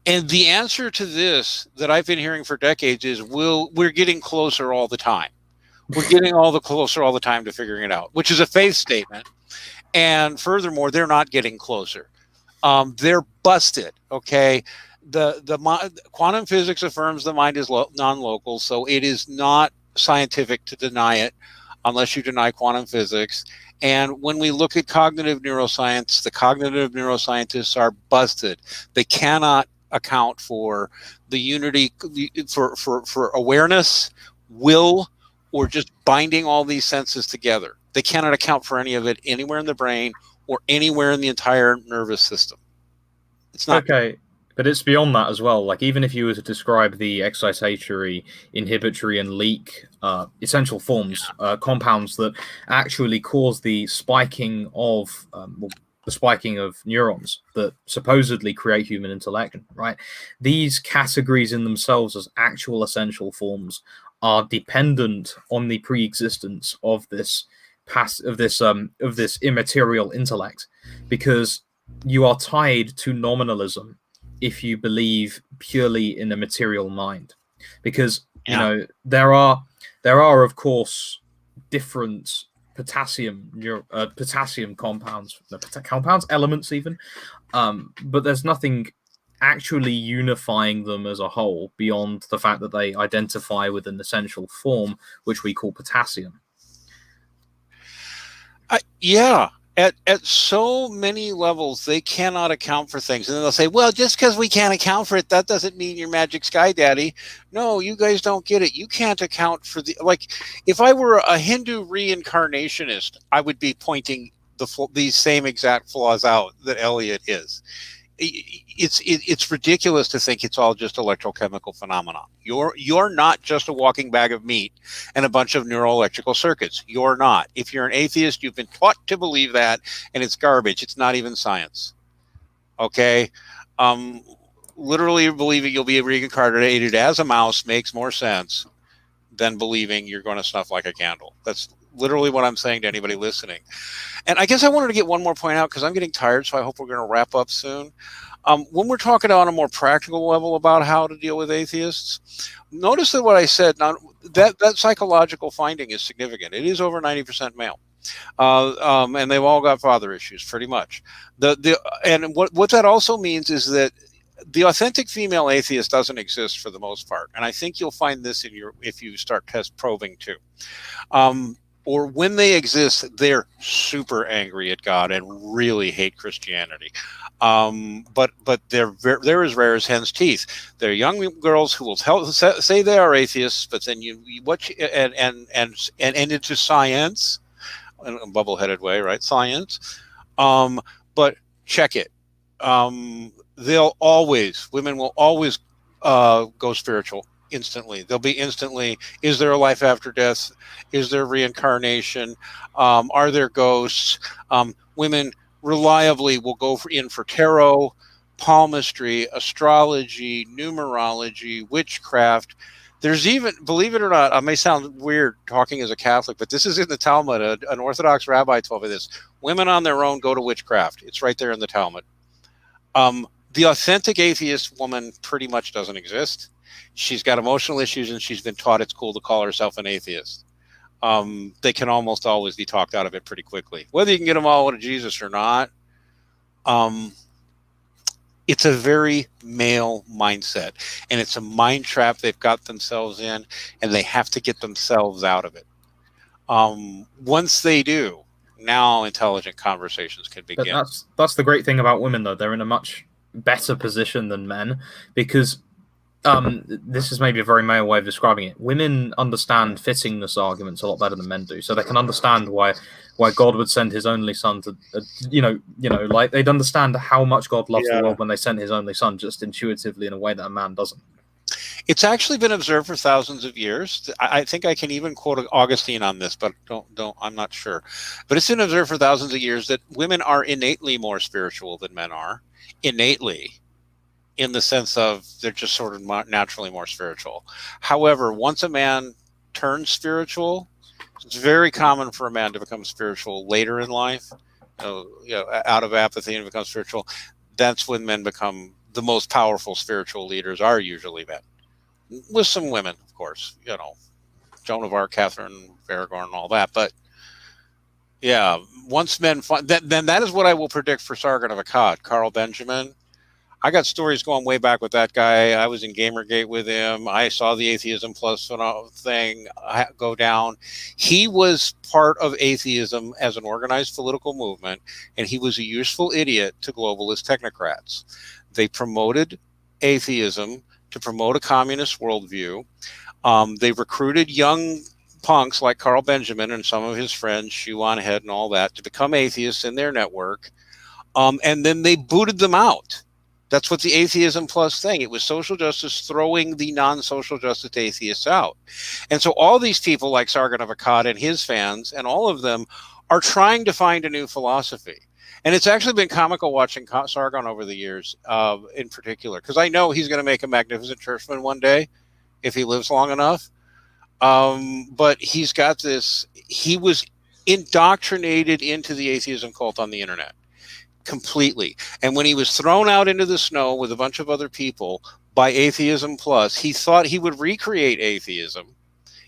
the answer to this that I've been hearing for decades is we're getting closer all the time. We're getting closer all the time to figuring it out, which is a faith statement. And furthermore, they're not getting closer. They're busted. Okay, the quantum physics affirms the mind is non-local, so it is not scientific to deny it unless you deny quantum physics. And when we look at cognitive neuroscience, the cognitive neuroscientists are busted. They cannot account for the unity for awareness, will, or just binding all these senses together. They cannot account for any of it anywhere in the brain or anywhere in the entire nervous system. It's not okay. But it's beyond that as well. Like, even if you were to describe the excitatory, inhibitory, and leak essential forms, compounds that actually cause the spiking of neurons that supposedly create human intellect, right? These categories in themselves as actual essential forms are dependent on the pre-existence of this immaterial intellect, because you are tied to nominalism if you believe purely in a material mind, because there are of course different potassium compounds, elements even, but there's nothing actually unifying them as a whole beyond the fact that they identify with an essential form which we call potassium. At so many levels, they cannot account for things. And then they'll say, well, just because we can't account for it, that doesn't mean you're magic sky daddy. No, you guys don't get it. You can't account for if I were a Hindu reincarnationist, I would be pointing these same exact flaws out that Elliot is. It's ridiculous to think it's all just electrochemical phenomena. You're not just a walking bag of meat and a bunch of neuroelectrical circuits. You're not. If you're an atheist, you've been taught to believe that, and it's garbage. It's not even science. Okay? Literally believing you'll be reincarnated as a mouse makes more sense than believing you're going to snuff like a candle. That's literally what I'm saying to anybody listening. And I guess I wanted to get one more point out because I'm getting tired, so I hope we're going to wrap up soon. When we're talking on a more practical level about how to deal with atheists, notice that what I said, now that psychological finding is significant. It is over 90% male. And they've all got father issues, pretty much. And what that also means is that the authentic female atheist doesn't exist for the most part. And I think you'll find this if you start test probing too. or when they exist, they're super angry at God and really hate Christianity. But they're as rare as hen's teeth. They're young girls who will say they are atheists, but then and into science, in a bubble-headed way, right? Science. But check it. Women will always go spiritual instantly. They'll be instantly, is there a life after death? Is there reincarnation? Are there ghosts? Women reliably will go in for tarot, palmistry, astrology, numerology, witchcraft. There's even, believe it or not, I may sound weird talking as a Catholic, but this is in the Talmud. An Orthodox rabbi told me this. Women on their own go to witchcraft. It's right there in the Talmud. The authentic atheist woman pretty much doesn't exist. She's got emotional issues, and she's been taught it's cool to call herself an atheist. They can almost always be talked out of it pretty quickly. Whether you can get them all to Jesus or not, it's a very male mindset, and it's a mind trap they've got themselves in, and they have to get themselves out of it. Once they do, now intelligent conversations can begin. But that's the great thing about women, though. They're in a much better position than men, because this is maybe a very male way of describing it. Women understand fittingness arguments a lot better than men do, so they can understand why God would send his only son to, like they'd understand how much God loves the world when they sent his only son, just intuitively in a way that a man doesn't. It's actually been observed for thousands of years. I think I can even quote Augustine on this, but I'm not sure. But it's been observed for thousands of years that women are innately more spiritual than men are. Innately. In the sense of they're just sort of naturally more spiritual. However, once a man turns spiritual, it's very common for a man to become spiritual later in life, out of apathy and become spiritual. That's when men become the most powerful spiritual leaders are usually men. With some women, of course, Joan of Arc, Catherine of Aragon, and all that. But yeah, once men find then that is what I will predict for Sargon of Akkad, Carl Benjamin. I got stories going way back with that guy. I was in Gamergate with him. I saw the Atheism Plus thing go down. He was part of atheism as an organized political movement, and he was a useful idiot to globalist technocrats. They promoted atheism to promote a communist worldview. They recruited young punks like Carl Benjamin and some of his friends, Shoe on Head and all that, to become atheists in their network. And then they booted them out. That's what the Atheism Plus thing. It was social justice throwing the non-social justice atheists out. And so all these people like Sargon of Akkad and his fans and all of them are trying to find a new philosophy. And it's actually been comical watching Sargon over the years, in particular, because I know he's going to make a magnificent churchman one day if he lives long enough. But he's got this, he was indoctrinated into the atheism cult on the internet. Completely. And when he was thrown out into the snow with a bunch of other people by Atheism Plus, he thought he would recreate atheism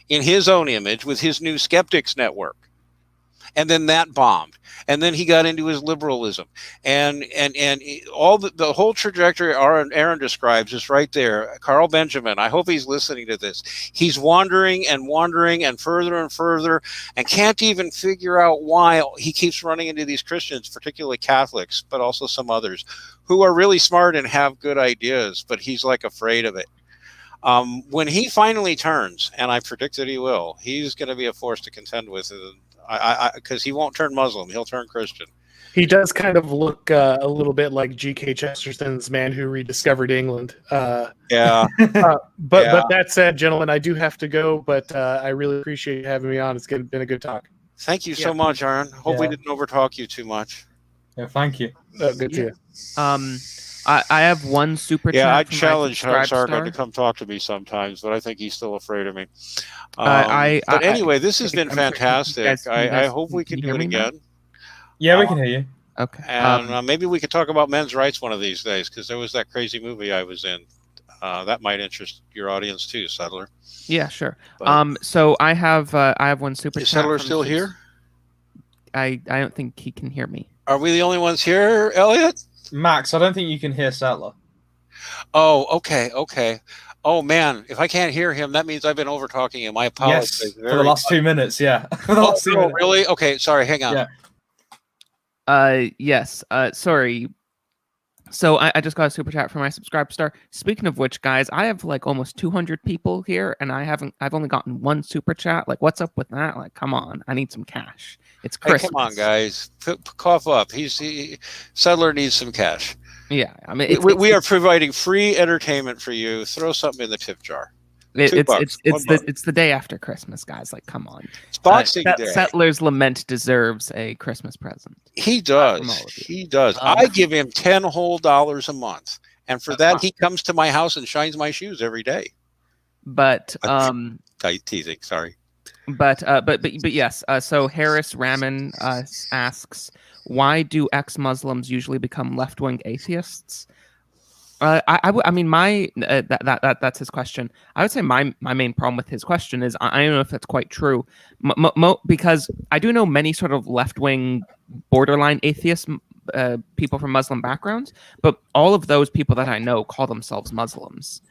in his own image with his new skeptics network. And then that bombed. And then he got into his liberalism. And all the whole trajectory Auron describes is right there. Carl Benjamin, I hope he's listening to this. He's wandering and further and can't even figure out why he keeps running into these Christians, particularly Catholics, but also some others, who are really smart and have good ideas, but he's like afraid of it. When he finally turns, and I predict that he will, he's going to be a force to contend with. Because he won't turn Muslim, he'll turn Christian. He does kind of look a little bit like G.K. Chesterton's Man Who Rediscovered England. But that said, gentlemen, I do have to go. But I really appreciate you having me on. It's been a good talk. Thank you so much, Auron. Hope we didn't overtalk you too much. Yeah, thank you. Good to you. I have one super chat. I challenge Sargon to come talk to me sometimes, but I think he's still afraid of me. But anyway, this has been fantastic. I hope we can do it again. Yeah, we can hear you. Okay. And maybe we could talk about men's rights one of these days, because there was that crazy movie I was in. That might interest your audience too, Settler. Yeah, sure. So I have one super chat. Is Settler still here? I don't think he can hear me. Are we the only ones here, Elliot? Max, I don't think you can hear Settler. Oh, okay. Oh man, if I can't hear him, that means I've been over talking him. I apologize. Yes, for the last 2 minutes. Yeah, for the last 2 no, minutes. really? Okay, sorry. Hang on. Yeah. Yes. Sorry. So I just got a super chat from my subscribe star. Speaking of which, guys, I have like almost 200 people here, and I've only gotten one super chat. Like, what's up with that? Like, come on, I need some cash. It's Christmas. Hey, come on, guys, cough up. Settler needs some cash. Yeah, I mean, we are providing free entertainment for you. Throw something in the tip jar. It's the day after Christmas, guys. Like, come on. It's Boxing Day. Settler's Lament deserves a Christmas present. He does. He does. I give him $10 whole a month, and for that, he comes to my house and shines my shoes every day. But teasing. Sorry. But yes. So Harris Raman asks, why do ex-Muslims usually become left-wing atheists? I mean, that's his question. I would say my main problem with his question is I don't know if that's quite true, because I do know many sort of left-wing, borderline atheist people from Muslim backgrounds, but all of those people that I know call themselves Muslims.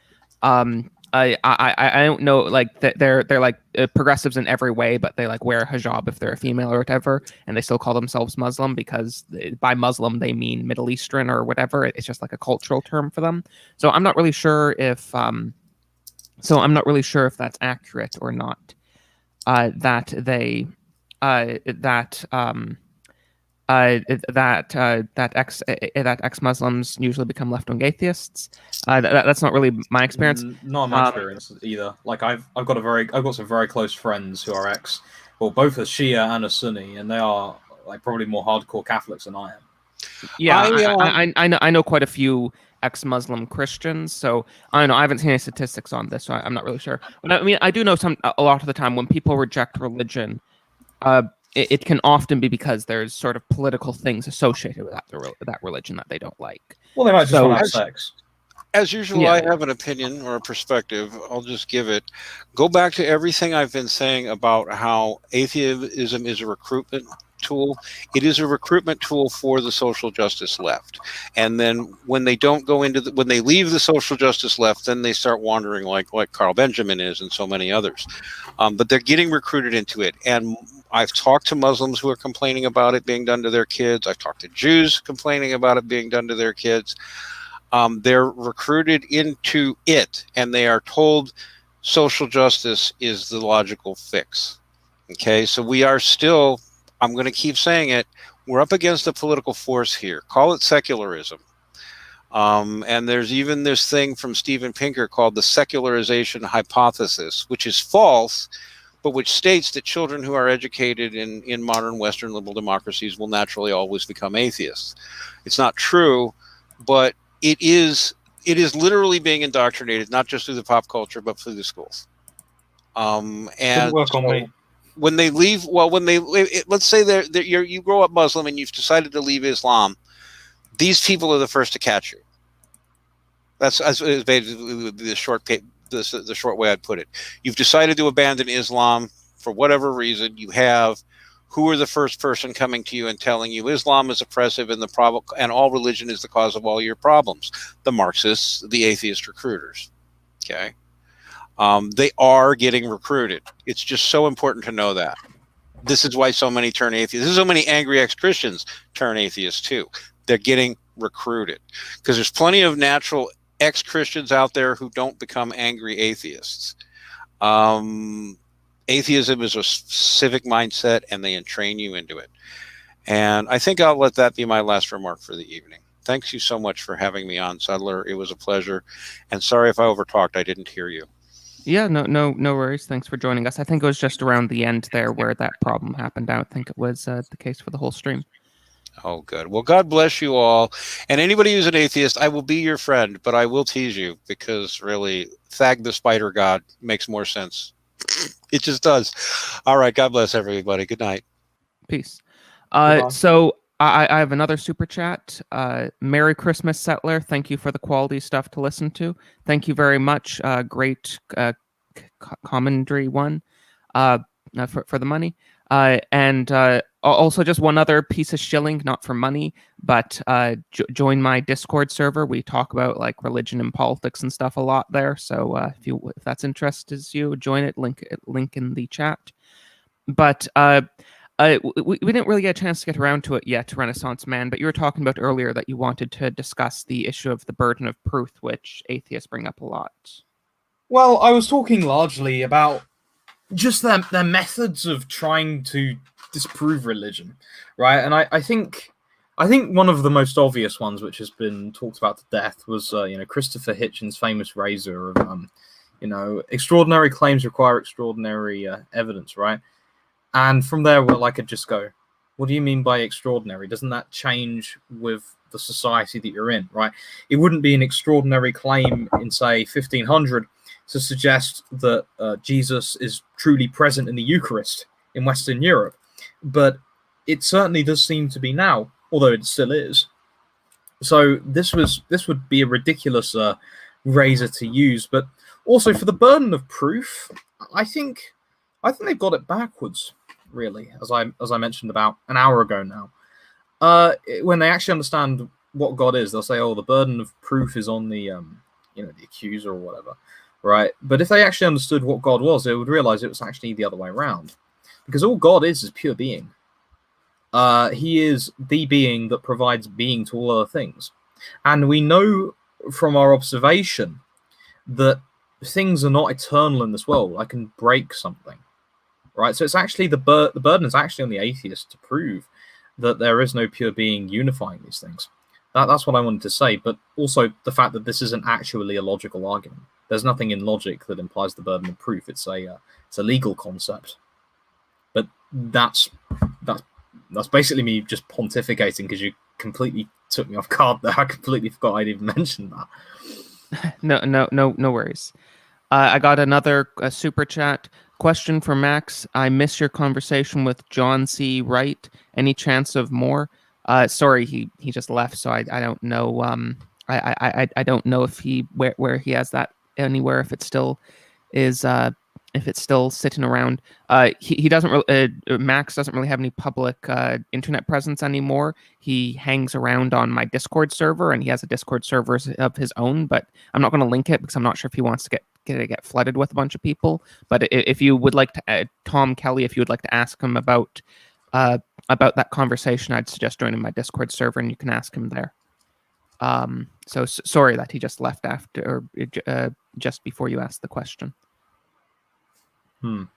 I don't know, like they're like progressives in every way, but they like wear a hijab if they're a female or whatever, and they still call themselves Muslim because by Muslim they mean Middle Eastern or whatever. It's just like a cultural term for them. So I'm not really sure if that's accurate or not. That ex-Muslims usually become left-wing atheists. That's not really my experience. Not my experience either. Like I've got some very close friends who are both a Shia and a Sunni, and they are like probably more hardcore Catholics than I am. Yeah, I know quite a few ex-Muslim Christians, so I don't know. I haven't seen any statistics on this, so I'm not really sure. But I mean, I do know a lot of the time when people reject religion, it can often be because there's sort of political things associated with that religion that they don't like. Well, they might just want to have sex. As usual, I have an opinion or a perspective. I'll just give it. Go back to everything I've been saying about how atheism is a recruitment tool. It is a recruitment tool for the social justice left. And then when they don't go when they leave the social justice left, then they start wandering like Carl Benjamin is and so many others. But they're getting recruited into it. And I've talked to Muslims who are complaining about it being done to their kids. I've talked to Jews complaining about it being done to their kids. They're recruited into it, and they are told social justice is the logical fix. Okay, so we are still, I'm going to keep saying it, we're up against a political force here. Call it secularism. And there's even this thing from Steven Pinker called the secularization hypothesis, which is false, but which states that children who are educated in modern Western liberal democracies will naturally always become atheists. It's not true, but it is literally being indoctrinated, not just through the pop culture, but through the schools. And work on me. When they leave, let's say you grow up Muslim and you've decided to leave Islam, these people are the first to catch you. That's basically the short way I'd put it. You've decided to abandon Islam for whatever reason. You have. Who are the first person coming to you and telling you Islam is oppressive and and all religion is the cause of all your problems? The Marxists, the atheist recruiters. Okay, they are getting recruited. It's just so important to know that. This is why so many turn atheists. This is so many angry ex-Christians turn atheists too. They're getting recruited because there's plenty of natural ex-Christians out there who don't become angry atheists. Atheism is a civic mindset, and they entrain you into it. And I think I'll let that be my last remark for the evening. Thanks you so much for having me on, Settler. It was a pleasure. And sorry if I overtalked. I didn't hear you. Yeah, no worries. Thanks for joining us. I think it was just around the end there where that problem happened. I don't think it was the case for the whole stream. Oh, good. Well, God bless you all. And anybody who's an atheist, I will be your friend, but I will tease you because really, Thag the Spider God makes more sense. It just does. All right. God bless everybody. Good night. Peace. So I have another super chat. Merry Christmas, Settler. Thank you for the quality stuff to listen to. Thank you very much. Great commentary one for the money. And Also, just one other piece of shilling, not for money, but join my Discord server. We talk about like religion and politics and stuff a lot there. So if that's interests you, join it. Link in the chat. But we didn't really get a chance to get around to it yet, Renaissance Man. But you were talking about earlier that you wanted to discuss the issue of the burden of proof, which atheists bring up a lot. Well, I was talking largely about just their methods of trying to disprove religion, right? And I think one of the most obvious ones, which has been talked about to death, was Christopher Hitchens' famous razor of extraordinary claims require extraordinary evidence, right? And from there, well, I could just go, what do you mean by extraordinary? Doesn't that change with the society that you're in, right? It wouldn't be an extraordinary claim in, say, 1500 to suggest that Jesus is truly present in the Eucharist in Western Europe. But it certainly does seem to be now, although it still is. So this would be a ridiculous razor to use. But also for the burden of proof, I think they've got it backwards, really, as I mentioned about an hour ago now. When they actually understand what God is, they'll say, "Oh, the burden of proof is on the the accuser or whatever." Right? But if they actually understood what God was, they would realize it was actually the other way around. Because all God is pure being. He is the being that provides being to all other things. And we know from our observation that things are not eternal in this world. I can break something. Right? So it's actually the burden is actually on the atheist to prove that there is no pure being unifying these things. That's what I wanted to say. But also the fact that this isn't actually a logical argument. There's nothing in logic that implies the burden of proof. It's a legal concept. But that's basically me just pontificating because you completely took me off guard there. I completely forgot I'd even mentioned that. No worries. I got another super chat question for Max. I miss your conversation with John C. Wright. Any chance of more? Sorry, he just left, so I don't know. I don't know if where he has that anywhere. If it still is. If it's still sitting around, he doesn't really. Max doesn't really have any public internet presence anymore. He hangs around on my Discord server, and he has a Discord server of his own. But I'm not going to link it because I'm not sure if he wants to get flooded with a bunch of people. But if you would like to, Tom Kelly, if you would like to ask him about that conversation, I'd suggest joining my Discord server, and you can ask him there. So sorry that he just left after or just before you asked the question. But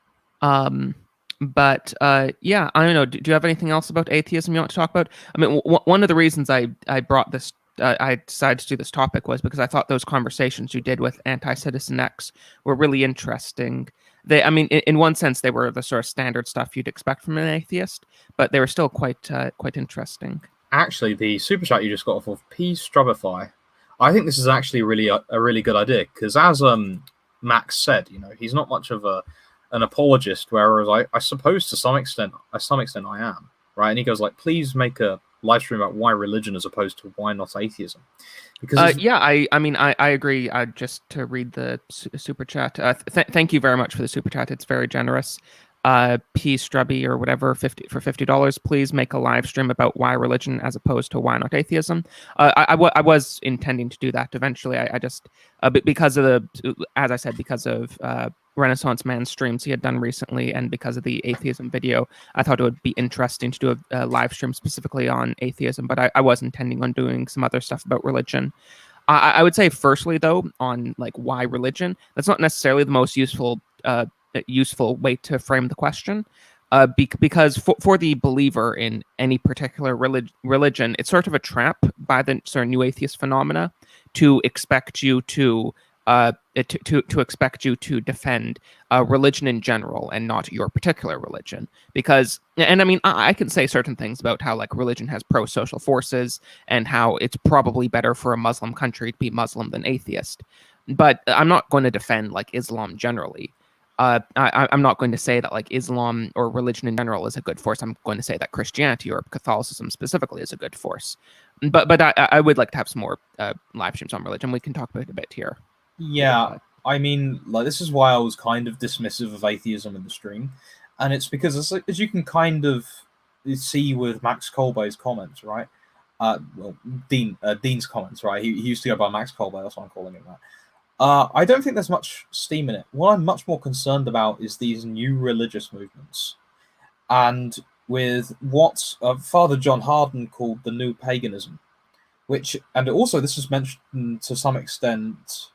yeah, I don't know. Do you have anything else about atheism you want to talk about? I mean, one of the reasons I brought this, I decided to do this topic was because I thought those conversations you did with Anti-Citizen X were really interesting. I mean, in one sense, they were the sort of standard stuff you'd expect from an atheist, but they were still quite interesting. Actually, the super chat you just got off of P Strubify, I think this is actually a really good idea because, as Max said, he's not much of an apologist, whereas I suppose to some extent I am, right? And he goes like, please make a live stream about why religion as opposed to why not atheism. Because yeah, I mean I agree. Just to read the super chat, thank you very much for the super chat. It's very generous. P Strubby or whatever, for $50, please make a live stream about why religion as opposed to why not atheism. I was intending to do that eventually. I just because of as I said, because of Renaissance Man streams he had done recently, and because of the atheism video, I thought it would be interesting to do a live stream specifically on atheism. But I was intending on doing some other stuff about religion. I would say, firstly, though, on like why religion, that's not necessarily the most useful way to frame the question, because for the believer in any particular religion, it's sort of a trap by the sort of new atheist phenomena to expect you to expect you to defend religion in general and not your particular religion. Because, and I mean, I can say certain things about how like religion has pro-social forces and how it's probably better for a Muslim country to be Muslim than atheist, but I'm not going to defend like Islam generally. I'm not going to say that like Islam or religion in general is a good force. I'm going to say that Christianity or Catholicism specifically is a good force. But I would like to have some more live streams on religion. We can talk about it a bit here. Yeah, I mean, like this is why I was kind of dismissive of atheism in the stream, and it's because as you can kind of see with Max Kolbe's comments, right? Well, Dean's comments, right? He used to go by Max Kolbe, that's why I'm calling him that. I don't think there's much steam in it. What I'm much more concerned about is these new religious movements, and with what Father John Harden called the new paganism, which, and also this was mentioned to some extent,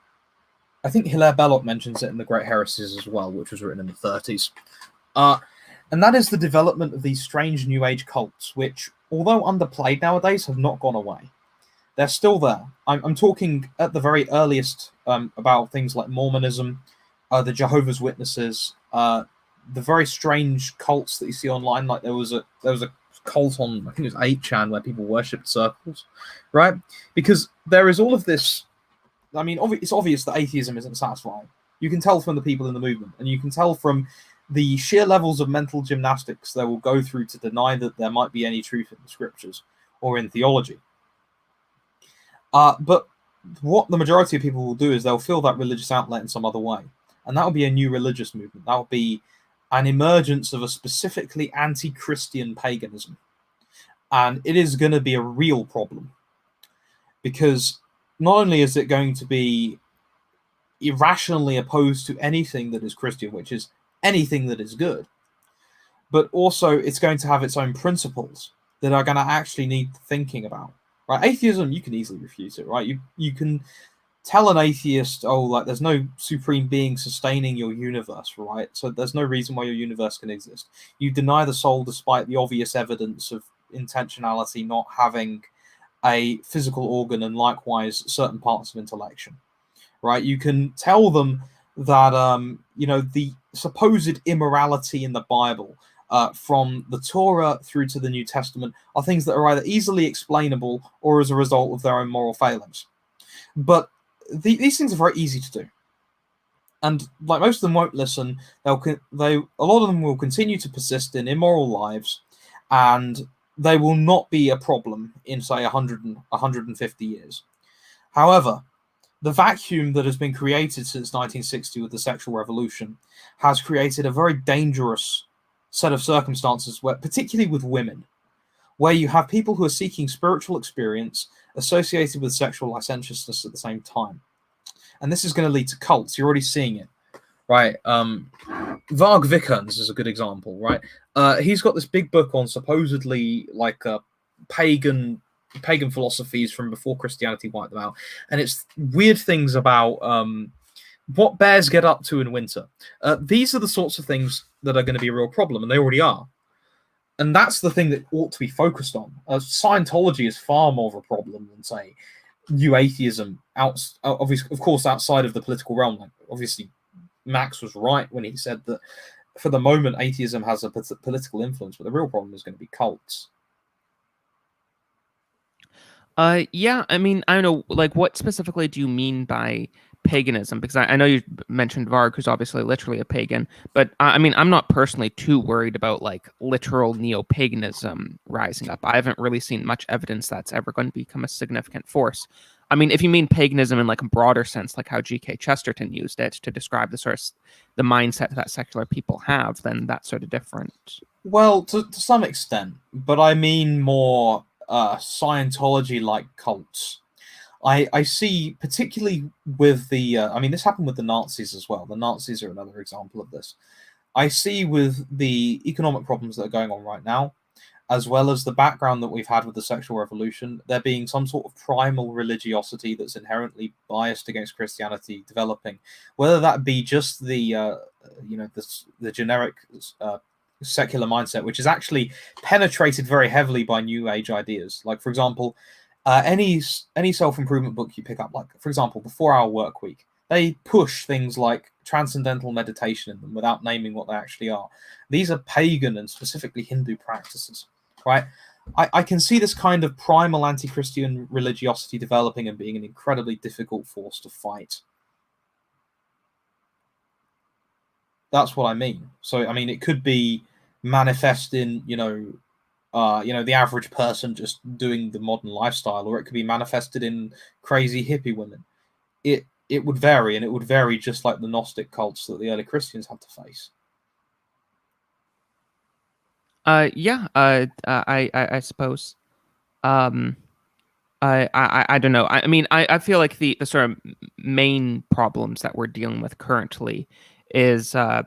I think Hilaire Belloc mentions it in The Great Heresies as well, which was written in the 30s. And that is the development of these strange New Age cults, which, although underplayed nowadays, have not gone away. They're still there. I'm talking at the very earliest about things like Mormonism, the Jehovah's Witnesses, the very strange cults that you see online. Like there was a cult on, I think it was 8chan, where people worshipped circles, right? Because there is all of this. I mean, it's obvious that atheism isn't satisfying. You can tell from the people in the movement, and you can tell from the sheer levels of mental gymnastics they will go through to deny that there might be any truth in the scriptures or in theology. But what the majority of people will do is they'll fill that religious outlet in some other way. And that will be a new religious movement. That will be an emergence of a specifically anti-Christian paganism. And it is going to be a real problem. Because not only is it going to be irrationally opposed to anything that is Christian, which is anything that is good, but also it's going to have its own principles that are going to actually need thinking about. Right? Atheism, you can easily refute it, right? You can tell an atheist, oh, like there's no supreme being sustaining your universe, right? So there's no reason why your universe can exist. You deny the soul despite the obvious evidence of intentionality not having a physical organ and likewise certain parts of intellection, right? You can tell them that, the supposed immorality in the Bible, from the Torah through to the New Testament, are things that are either easily explainable or as a result of their own moral failings. But these things are very easy to do. And like most of them won't listen, a lot of them will continue to persist in immoral lives, and they will not be a problem in, say, 150 years. However, the vacuum that has been created since 1960 with the sexual revolution has created a very dangerous set of circumstances, where, particularly with women, where you have people who are seeking spiritual experience associated with sexual licentiousness at the same time. And this is going to lead to cults. You're already seeing it, right? Varg Vikernes is a good example, right? He's got this big book on supposedly like pagan philosophies from before Christianity wiped them out. And it's weird things about what bears get up to in winter. These are the sorts of things that are going to be a real problem, and they already are. And that's the thing that ought to be focused on. Scientology is far more of a problem than, say, new atheism, obviously, of course, outside of the political realm. Like, obviously, Max was right when he said that for the moment, atheism has a political influence, but the real problem is going to be cults. Yeah, I mean, I don't know, like, what specifically do you mean by paganism? Because I know you mentioned Varg, who's obviously literally a pagan, but I mean, I'm not personally too worried about like literal neo-paganism rising up. I haven't really seen much evidence that's ever going to become a significant force. I mean, if you mean paganism in like a broader sense, like how G.K. Chesterton used it to describe the mindset that secular people have, then that's sort of different. Well, to some extent, but I mean more Scientology-like cults. I see, particularly with the, this happened with the Nazis as well. The Nazis are another example of this. I see with the economic problems that are going on right now, as well as the background that we've had with the sexual revolution, there being some sort of primal religiosity that's inherently biased against Christianity developing, whether that be just the generic secular mindset, which is actually penetrated very heavily by New Age ideas. Like, for example, any self-improvement book you pick up, like, for example, the 4-Hour Work Week, they push things like transcendental meditation in them without naming what they actually are. These are pagan and specifically Hindu practices, right? I can see this kind of primal anti-Christian religiosity developing and being an incredibly difficult force to fight. That's what I mean. So, I mean, it could be manifest in, the average person just doing the modern lifestyle, or it could be manifested in crazy hippie women. It would vary, and it would vary just like the Gnostic cults that the early Christians had to face. Yeah. I suppose. I don't know. I mean, I feel like the sort of main problems that we're dealing with currently is not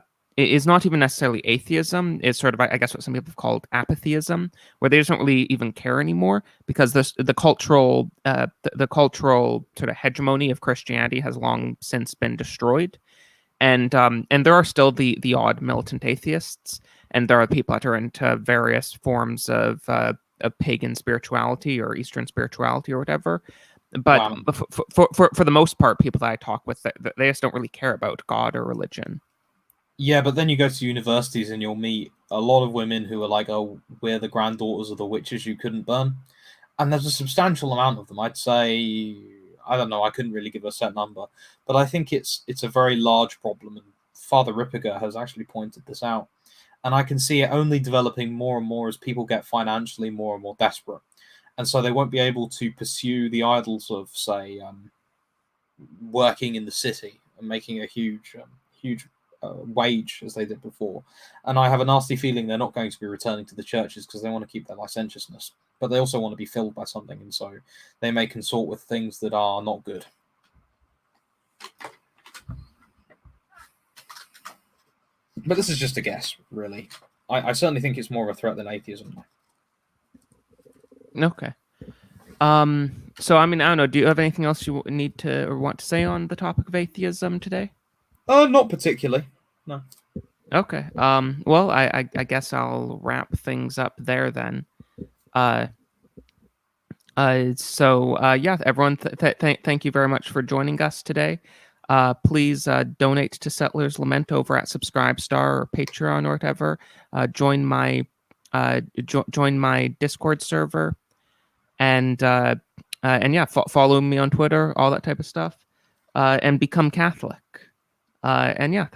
even necessarily atheism. It's sort of, I guess, what some people have called apatheism, where they just don't really even care anymore because the cultural the cultural sort of hegemony of Christianity has long since been destroyed, and there are still the odd militant atheists, and there are people that are into various forms of pagan spirituality or Eastern spirituality or whatever. But Wow. for the most part, people that I talk with, they just don't really care about God or religion. Yeah, but then you go to universities and you'll meet a lot of women who are like, "Oh, we're the granddaughters of the witches you couldn't burn," and there's a substantial amount of them. I'd say, I don't know, I couldn't really give a set number, but I think it's a very large problem, and Father Ripperger has actually pointed this out. And I can see it only developing more and more as people get financially more and more desperate, and so they won't be able to pursue the idols of, say, working in the city and making a huge wage as they did before. And I have a nasty feeling they're not going to be returning to the churches because they want to keep their licentiousness, but they also want to be filled by something, and so they may consort with things that are not good. But this is just a guess, really. I certainly think it's more of a threat than atheism. Okay. So I mean, I don't know. Do you have anything else you need to or want to say on the topic of atheism today? Not particularly. No. Okay. Well, I guess I'll wrap things up there then. So yeah, everyone, thank you very much for joining us today. Please donate to Settlers Lament over at Subscribestar or Patreon or whatever. Join my Discord server, and yeah, follow me on Twitter, all that type of stuff, and become Catholic. And yeah,